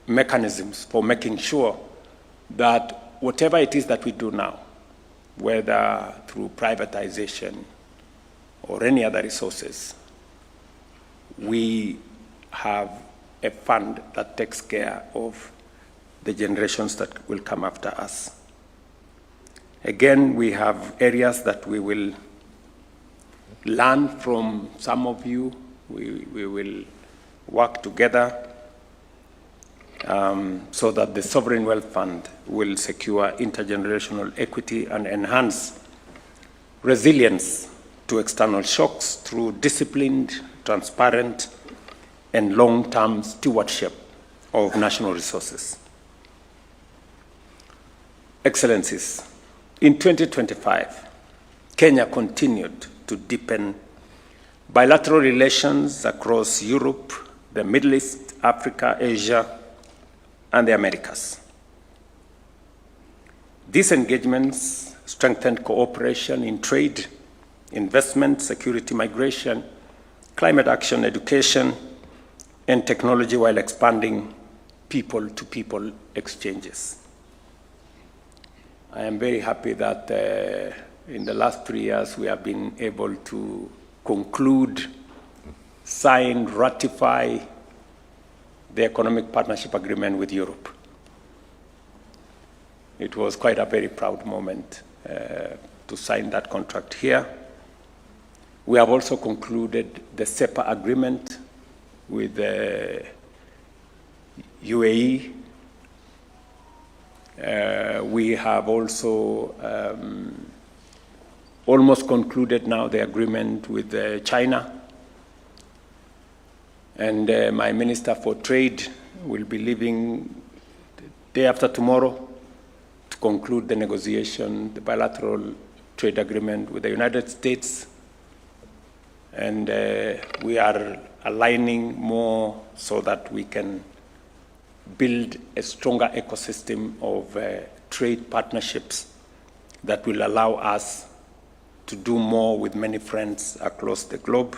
mechanisms for making sure that whatever it is that we do now, whether through privatization or any other resources, we have a fund that takes care of the generations that will come after us. Again, we have areas that we will learn from some of you. We will work together so that the Sovereign Wealth Fund will secure intergenerational equity and enhance resilience to external shocks through disciplined, transparent, and long-term stewardship of national resources. Excellencies, in 2025, Kenya continued to deepen bilateral relations across Europe, the Middle East, Africa, Asia, and the Americas. These engagements strengthened cooperation in trade, investment, security, migration, climate action, education, and technology, while expanding people-to-people exchanges. I am very happy that in the last 3 years we have been able to conclude, sign, ratify the Economic Partnership Agreement with Europe. It was quite a very proud moment to sign that contract here. We have also concluded the SEPA agreement with the UAE. We have also almost concluded now the agreement with China. And my Minister for Trade will be leaving the day after tomorrow to conclude the negotiation, the bilateral trade agreement with the United States. And we are aligning more so that we can build a stronger ecosystem of trade partnerships that will allow us to do more with many friends across the globe.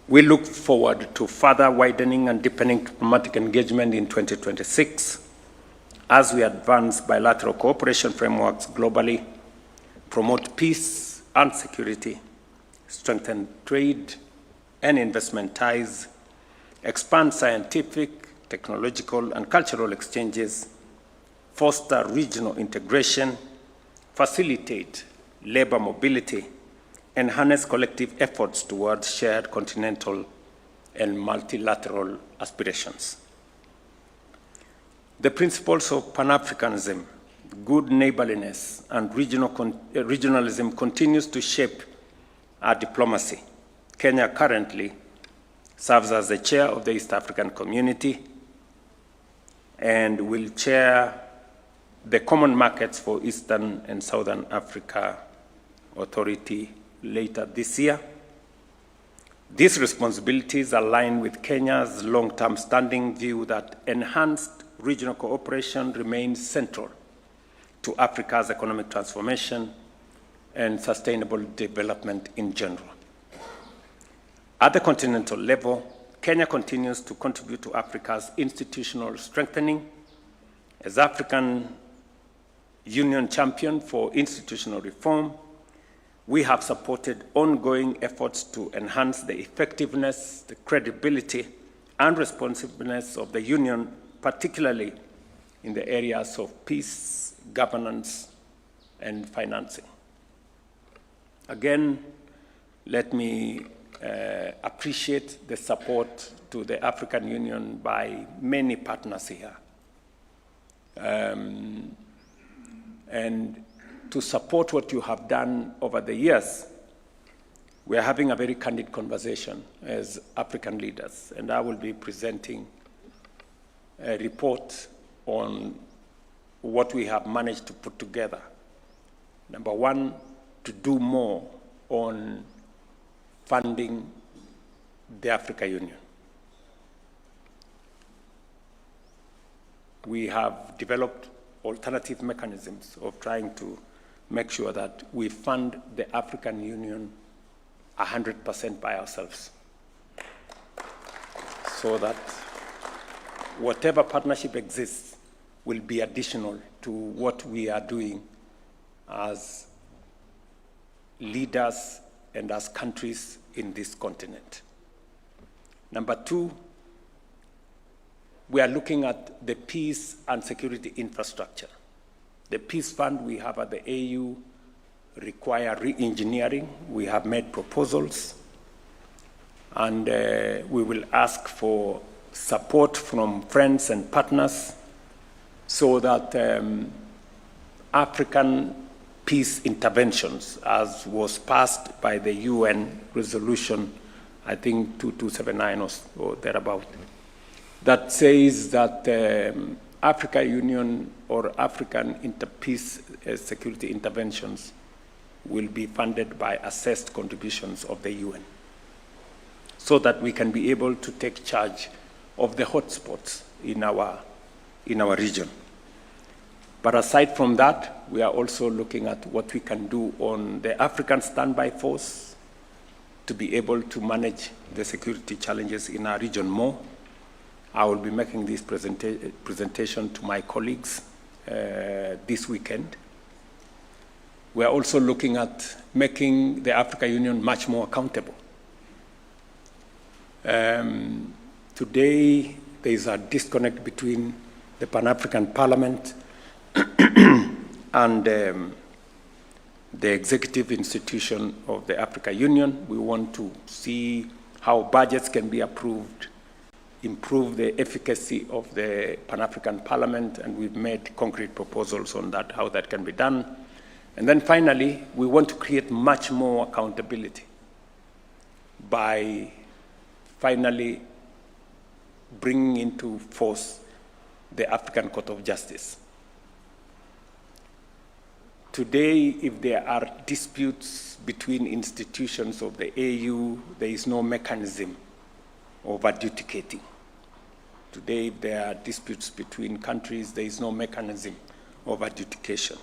We look forward to further widening and deepening diplomatic engagement in 2026 as we advance bilateral cooperation frameworks globally, promote peace and security, strengthen trade and investment ties, expand scientific, technological, and cultural exchanges, foster regional integration, facilitate labor mobility, and harness collective efforts towards shared continental and multilateral aspirations. The principles of Pan-Africanism, good neighborliness, and regionalism continues to shape our diplomacy. Kenya currently serves as the chair of the East African Community and will chair the Common Markets for Eastern and Southern Africa Authority later this year. These responsibilities align with Kenya's long-term standing view that enhanced regional cooperation remains central to Africa's economic transformation and sustainable development in general. At the continental level, Kenya continues to contribute to Africa's institutional strengthening. As African Union champion for institutional reform, we have supported ongoing efforts to enhance the effectiveness, the credibility, and responsiveness of the Union, particularly in the areas of peace, governance, and financing. Again, let me appreciate the support to the African Union by many partners here. And to support what you have done over the years, we are having a very candid conversation as African leaders, and I will be presenting a report on what we have managed to put together. Number one, to do more on funding the African Union. We have developed alternative mechanisms of trying to make sure that we fund the African Union 100% by ourselves, so that whatever partnership exists will be additional to what we are doing as leaders and as countries in this continent. Number two, we are looking at the peace and security infrastructure. The peace fund we have at the AU require re-engineering. We have made proposals, and we will ask for support from friends and partners so that African peace interventions, as was passed by the UN resolution, I think 2279 or thereabout, that says that African Union or African peace security interventions will be funded by assessed contributions of the UN, so that we can be able to take charge of the hotspots in our region. But aside from that, we are also looking at what we can do on the African standby force to be able to manage the security challenges in our region more. I will be making this presentation to my colleagues this weekend. We are also looking at making the African Union much more accountable. Today, there is a disconnect between the Pan-African Parliament, and the executive institution of the Africa Union. We want to see how budgets can be approved, improve the efficacy of the Pan-African Parliament, and we've made concrete proposals on that, how that can be done. And then finally, we want to create much more accountability by finally bringing into force the African Court of Justice. Today, if there are disputes between institutions of the AU, there is no mechanism of adjudicating. Today, if there are disputes between countries, there is no mechanism of adjudication.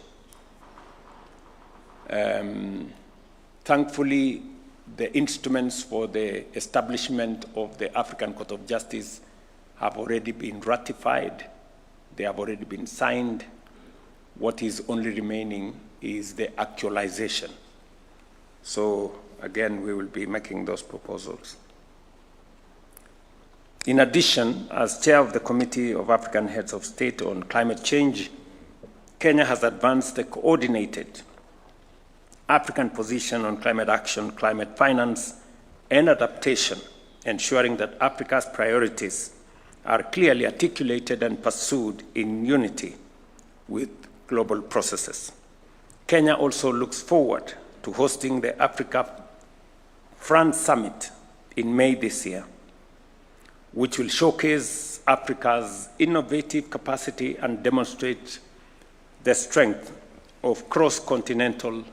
Thankfully, the instruments for the establishment of the African Court of Justice have already been ratified. They have already been signed. What is only remaining is the actualization. So again, we will be making those proposals. In addition, as chair of the Committee of African Heads of State on Climate Change, Kenya has advanced a coordinated African position on climate action, climate finance, and adaptation, ensuring that Africa's priorities are clearly articulated and pursued in unity with global processes. Kenya also looks forward to hosting the Africa France Summit in May this year, which will showcase Africa's innovative capacity and demonstrate the strength of cross-continental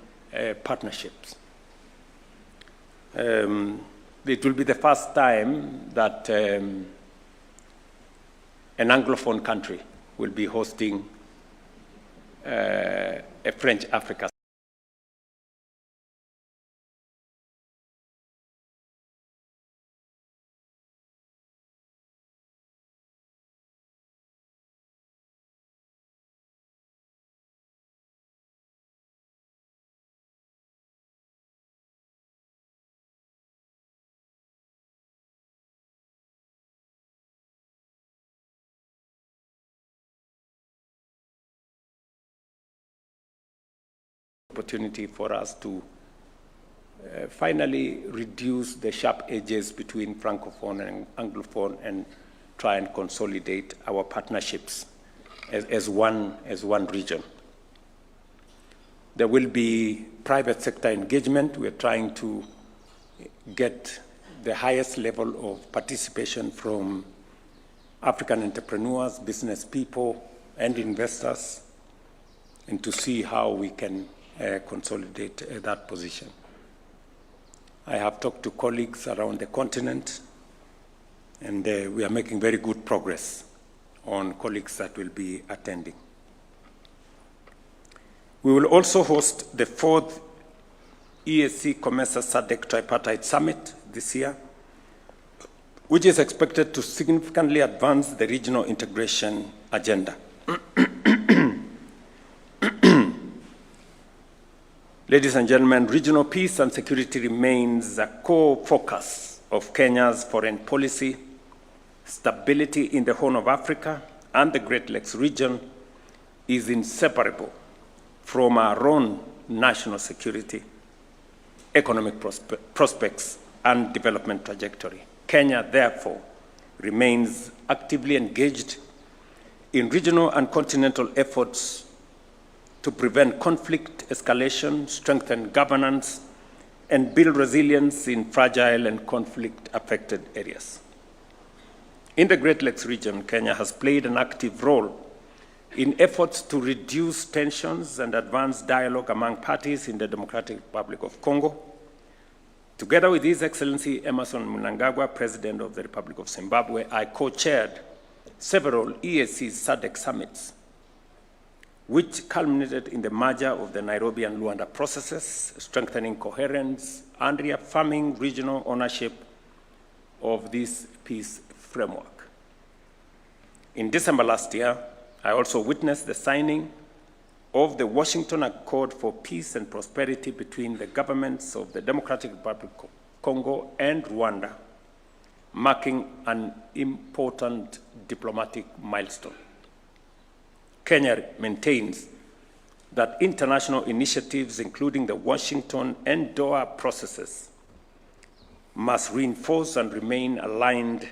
partnerships. It will be the first time that an Anglophone country will be hosting a French Africa. Opportunity for us to finally reduce the sharp edges between Francophone and Anglophone and try and consolidate our partnerships as one region. There will be private sector engagement. We're trying to get the highest level of participation from African entrepreneurs, business people, and investors, and to see how we can consolidate that position. I have talked to colleagues around the continent, and we are making very good progress on colleagues that will be attending. We will also host the 4th EAC COMESA SADC Tripartite Summit this year, which is expected to significantly advance the regional integration agenda. Ladies and gentlemen, regional peace and security remains a core focus of Kenya's foreign policy. Stability in the Horn of Africa and the Great Lakes region is inseparable from our own national security, economic prospects, and development trajectory. Kenya, therefore, remains actively engaged in regional and continental efforts to prevent conflict escalation, strengthen governance, and build resilience in fragile and conflict-affected areas. In the Great Lakes region, Kenya has played an active role in efforts to reduce tensions and advance dialogue among parties in the Democratic Republic of Congo. Together with His Excellency Emerson Mnangagwa, President of the Republic of Zimbabwe, I co-chaired several EAC SADC summits, which culminated in the merger of the Nairobi and Luanda processes, strengthening coherence and reaffirming regional ownership of this peace framework. In December last year, I also witnessed the signing of the Washington Accord for Peace and Prosperity between the governments of the Democratic Republic of Congo and Rwanda, marking an important diplomatic milestone. Kenya maintains that international initiatives, including the Washington and Doha processes, must reinforce and remain aligned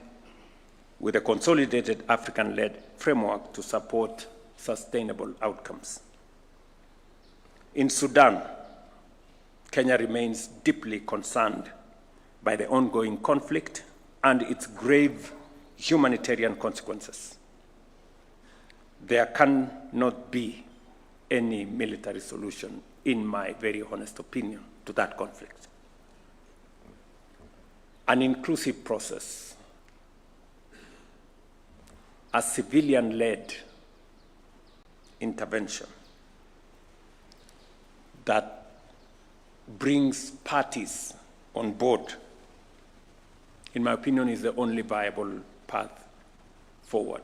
with a consolidated African-led framework to support sustainable outcomes. In Sudan, Kenya remains deeply concerned by the ongoing conflict and its grave humanitarian consequences. There cannot be any military solution, in my very honest opinion, to that conflict. An inclusive process, a civilian-led intervention that brings parties on board, in my opinion, is the only viable path forward.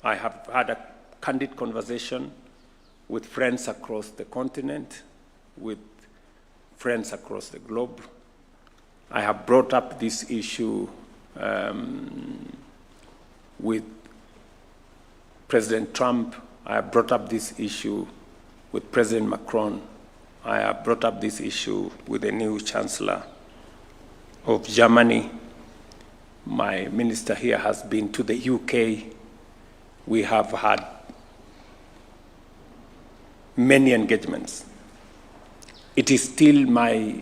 I have had a candid conversation with friends across the continent, with friends across the globe. I have brought up this issue with President Trump. I have brought up this issue with President Macron. I have brought up this issue with the new Chancellor of Germany. My minister here has been to the UK. We have had many engagements. It is still my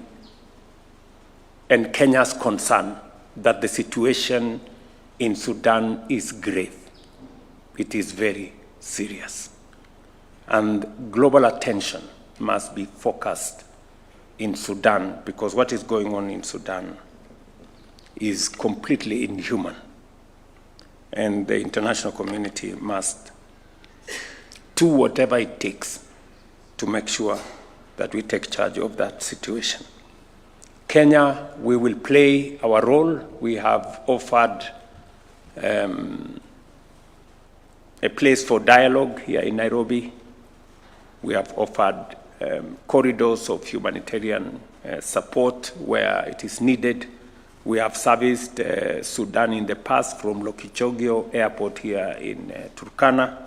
and Kenya's concern that the situation in Sudan is grave. It is very serious. And global attention must be focused in Sudan, because what is going on in Sudan is completely inhuman. And the international community must do whatever it takes to make sure that we take charge of that situation. Kenya, we will play our role. We have offered a place for dialogue here in Nairobi. We have offered corridors of humanitarian support where it is needed. We have serviced Sudan in the past from Lokichogio Airport here in Turkana.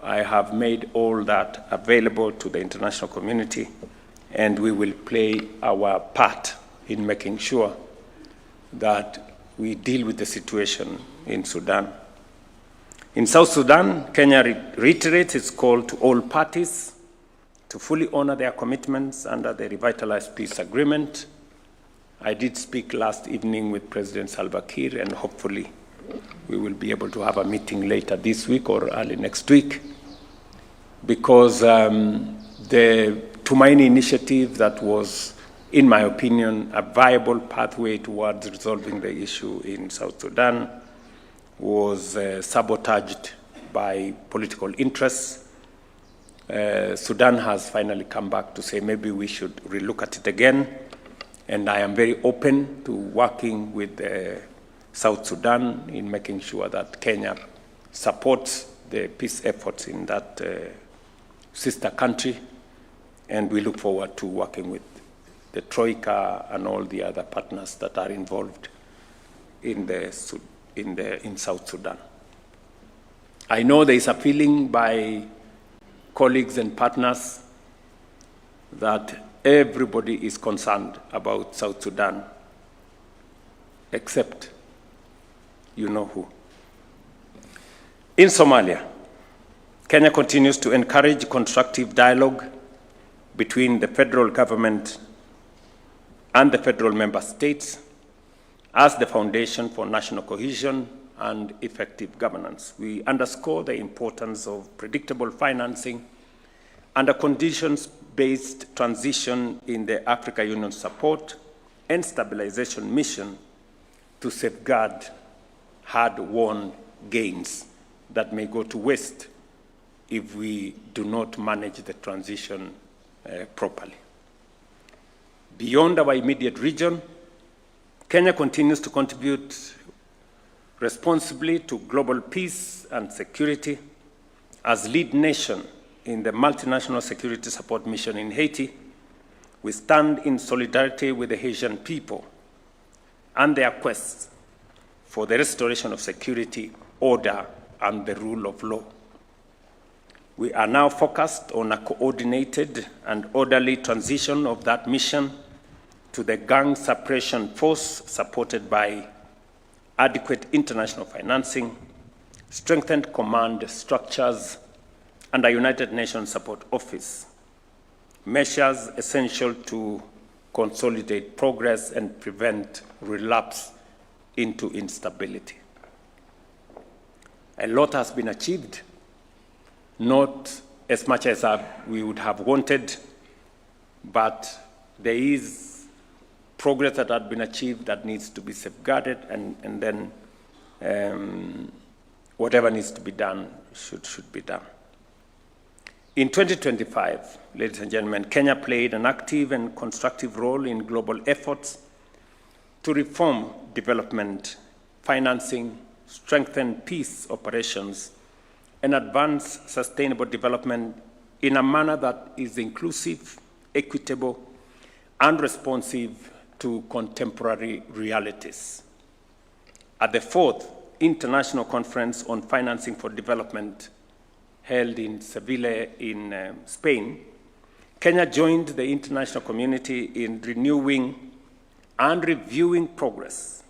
I have made all that available to the international community, and we will play our part in making sure that we deal with the situation in Sudan. In South Sudan, Kenya reiterates its call to all parties to fully honor their commitments under the revitalized peace agreement. I did speak last evening with President Salva Kiir, and hopefully we will be able to have a meeting later this week or early next week, because the Tumaini initiative that was, in my opinion, a viable pathway towards resolving the issue in South Sudan was sabotaged by political interests. Sudan has finally come back to say maybe we should relook at it again, and I am very open to working with South Sudan in making sure that Kenya supports the peace efforts in that sister country, and we look forward to working with the Troika and all the other partners that are involved in South Sudan. I know there is a feeling by colleagues and partners that everybody is concerned about South Sudan, except you know who. In Somalia, Kenya continues to encourage constructive dialogue between the federal government and the federal member states as the foundation for national cohesion and effective governance. We underscore the importance of predictable financing and a conditions-based transition in the Africa Union support and stabilization mission to safeguard hard-won gains that may go to waste if we do not manage the transition properly. Beyond our immediate region, Kenya continues to contribute responsibly to global peace and security. As lead nation in the multinational security support mission in Haiti, we stand in solidarity with the Haitian people and their quest for the restoration of security, order, and the rule of law. We are now focused on a coordinated and orderly transition of that mission to the gang suppression force, supported by adequate international financing, strengthened command structures, and a United Nations Support Office, measures essential to consolidate progress and prevent relapse into instability. A lot has been achieved, not as much as we would have wanted, but there is progress that had been achieved that needs to be safeguarded, and then whatever needs to be done should be done. In 2025, ladies and gentlemen, Kenya played an active and constructive role in global efforts to reform development financing, strengthen peace operations, and advance sustainable development in a manner that is inclusive, equitable, and responsive to contemporary realities. At the 4th International Conference on Financing for Development, held in Seville in Spain, Kenya joined the international community in renewing and reviewing progress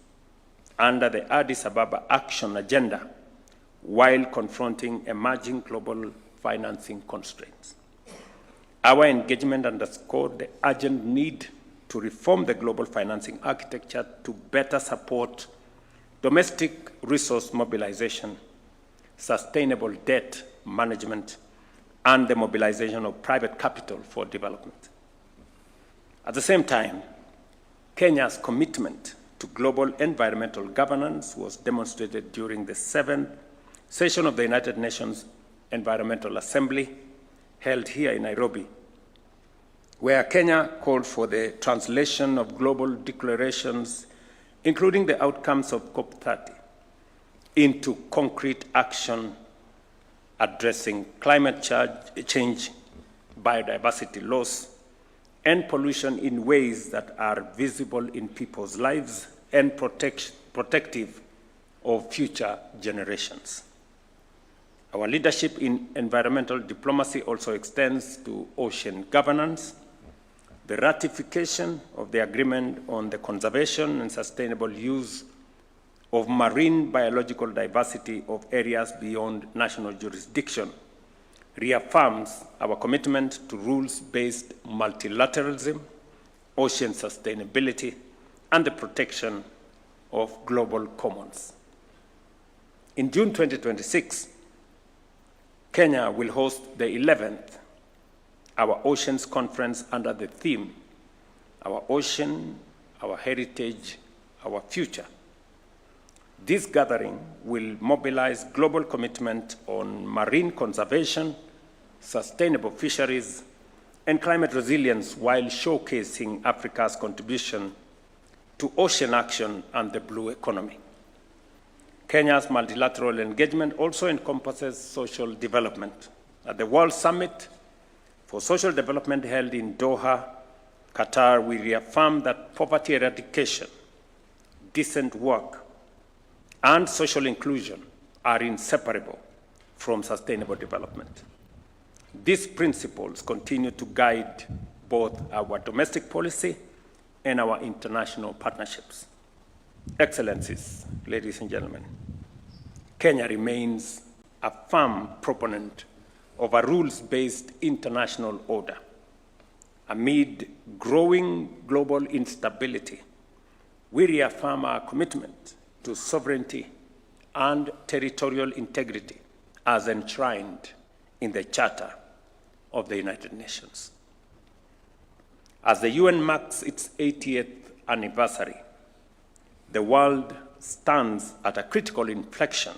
under the Addis Ababa Action Agenda while confronting emerging global financing constraints. Our engagement underscored the urgent need to reform the global financing architecture to better support domestic resource mobilization, sustainable debt management, and the mobilization of private capital for development. At the same time, Kenya's commitment to global environmental governance was demonstrated during the 7th session of the United Nations Environmental Assembly, held here in Nairobi, where Kenya called for the translation of global declarations, including the outcomes of COP30, into concrete action addressing climate change, biodiversity loss, and pollution in ways that are visible in people's lives and protective of future generations. Our leadership in environmental diplomacy also extends to ocean governance. The ratification of the agreement on the conservation and sustainable use of marine biological diversity of areas beyond national jurisdiction reaffirms our commitment to rules-based multilateralism, ocean sustainability, and the protection of global commons. In June 2026, Kenya will host the 11th Our Oceans Conference under the theme, Our Ocean, Our Heritage, Our Future. This gathering will mobilize global commitment on marine conservation, sustainable fisheries, and climate resilience while showcasing Africa's contribution to ocean action and the blue economy. Kenya's multilateral engagement also encompasses social development. At the World Summit for Social Development held in Doha, Qatar, we reaffirmed that poverty eradication, decent work, and social inclusion are inseparable from sustainable development. These principles continue to guide both our domestic policy and our international partnerships. Excellencies, ladies and gentlemen, Kenya remains a firm proponent of a rules-based international order. Amid growing global instability, we reaffirm our commitment to sovereignty and territorial integrity as enshrined in the Charter of the United Nations. As the UN marks its 80th anniversary, the world stands at a critical inflection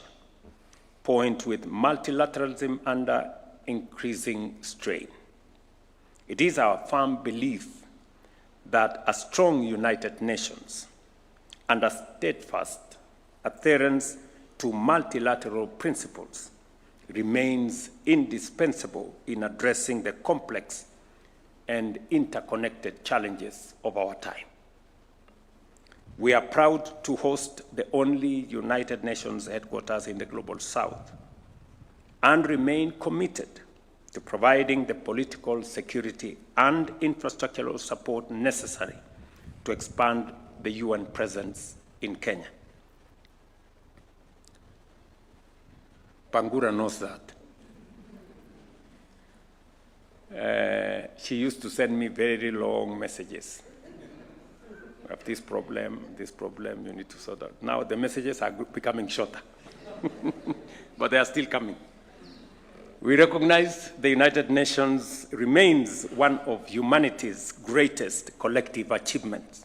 point with multilateralism under increasing strain. It is our firm belief that a strong United Nations and a steadfast adherence to multilateral principles remains indispensable in addressing the complex and interconnected challenges of our time. We are proud to host the only United Nations headquarters in the Global South and remain committed to providing the political, security, and infrastructural support necessary to expand the UN presence in Kenya. Bangura knows that. She used to send me very long messages. We have this problem, you need to sort out. Now the messages are becoming shorter, but they are still coming. We recognize the United Nations remains one of humanity's greatest collective achievements.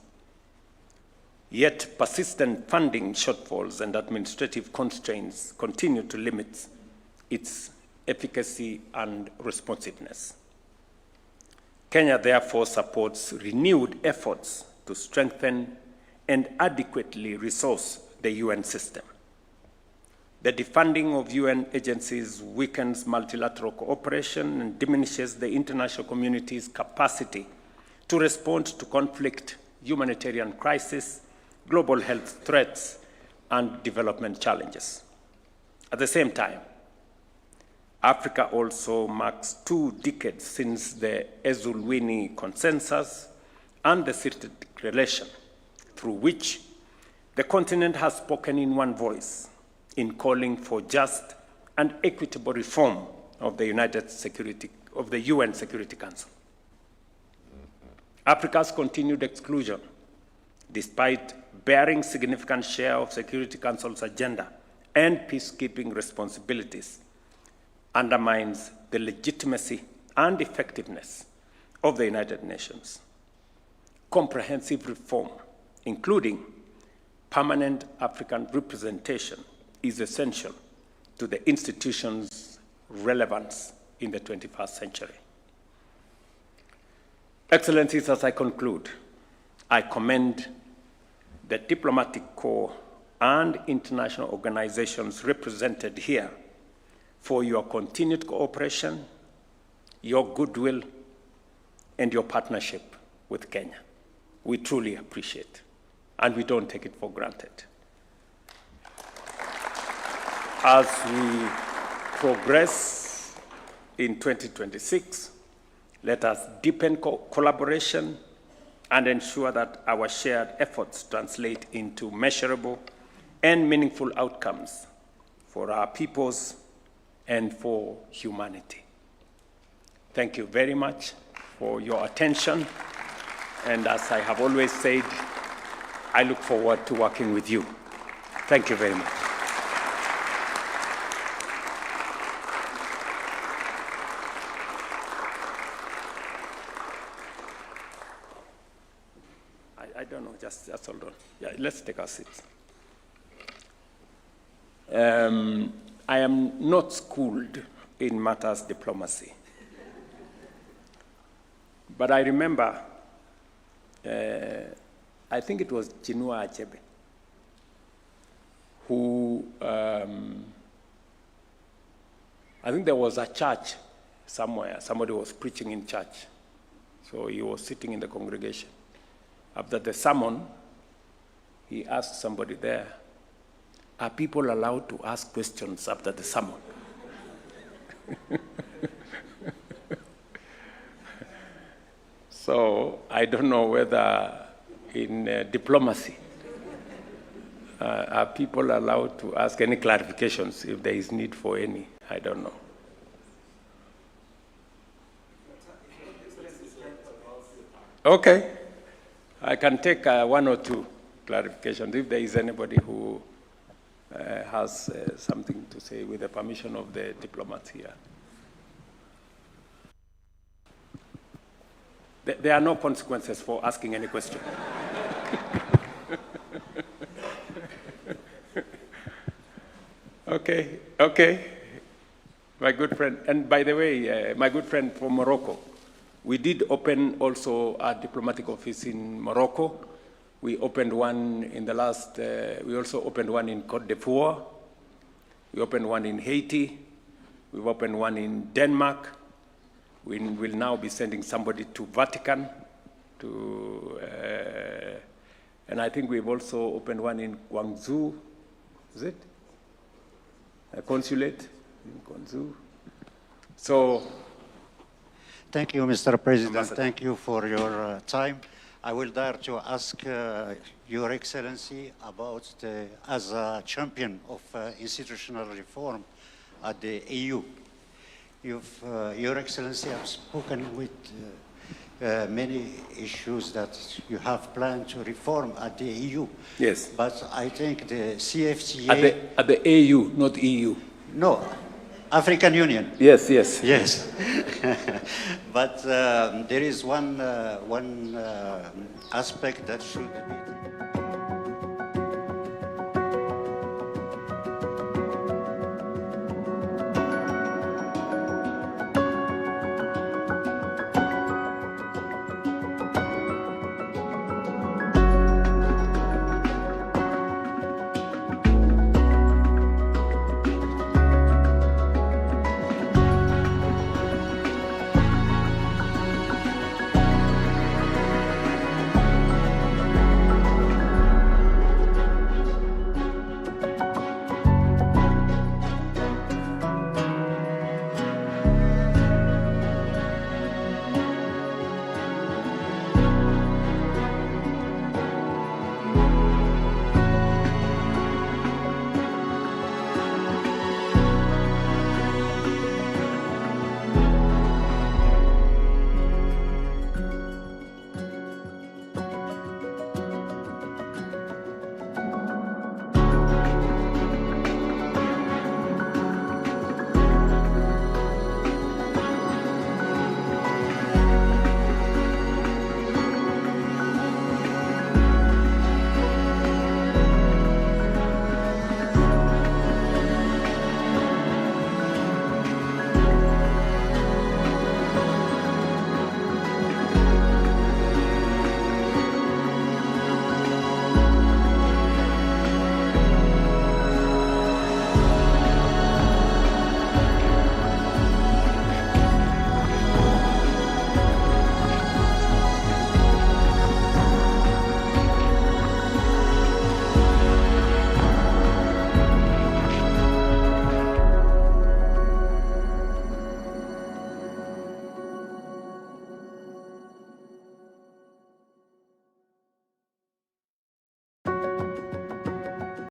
Yet persistent funding shortfalls and administrative constraints continue to limit its efficacy and responsiveness. Kenya therefore supports renewed efforts to strengthen and adequately resource the UN system. The defunding of UN agencies weakens multilateral cooperation and diminishes the international community's capacity to respond to conflict, humanitarian crisis, global health threats, and development challenges. At the same time, Africa also marks 2 decades since the Ezulwini Consensus and the Sirte Declaration, through which the continent has spoken in one voice in calling for just and equitable reform of the UN Security Council. Africa's continued exclusion, despite bearing significant share of Security Council's agenda and peacekeeping responsibilities, undermines the legitimacy and effectiveness of the United Nations. Comprehensive reform, including permanent African representation, is essential to the institution's relevance in the 21st century. Excellencies, as I conclude, I commend the diplomatic corps and international organizations represented here for your continued cooperation, your goodwill, and your partnership with Kenya. We truly appreciate, and we don't take it for granted. As we progress in 2026, let us deepen collaboration and ensure that our shared efforts translate into measurable and meaningful outcomes for our peoples and for humanity. Thank you very much for your attention. And as I have always said, I look forward to working with you. Thank you very much. I don't know, just hold on. Yeah, let's take our seats. I am not schooled in matters diplomacy. But I remember, I think it was Chinua Achebe, who, I think there was a church somewhere, somebody was preaching in church. So he was sitting in the congregation. After the sermon, he asked somebody there, are people allowed to ask questions after the sermon? So I don't know whether in diplomacy, are people allowed to ask any clarifications if there is need for any? I don't know. Okay. I can take 1 or 2 clarifications if there is anybody who has something to say with the permission of the diplomats here. There are no consequences for asking any question. Okay. My good friend, and by the way, my good friend from Morocco, we did open also a diplomatic office in Morocco. We opened one in the last, we also opened one in Côte d'Ivoire. We opened one in Haiti. We've opened one in Denmark. We will now be sending somebody to Vatican, and I think we've also opened one in Guangzhou. Is it? A consulate in Guangzhou. So Thank you, Mr. President. Ambassador. Thank you for your time. I will dare to ask Your Excellency about as a champion of institutional reform at the EU. Your Excellency have spoken with many issues that you have planned to reform at the EU. Yes. But I think the CFTA... At the AU, not EU. No, African Union. Yes, yes. Yes. But there is one aspect that should be...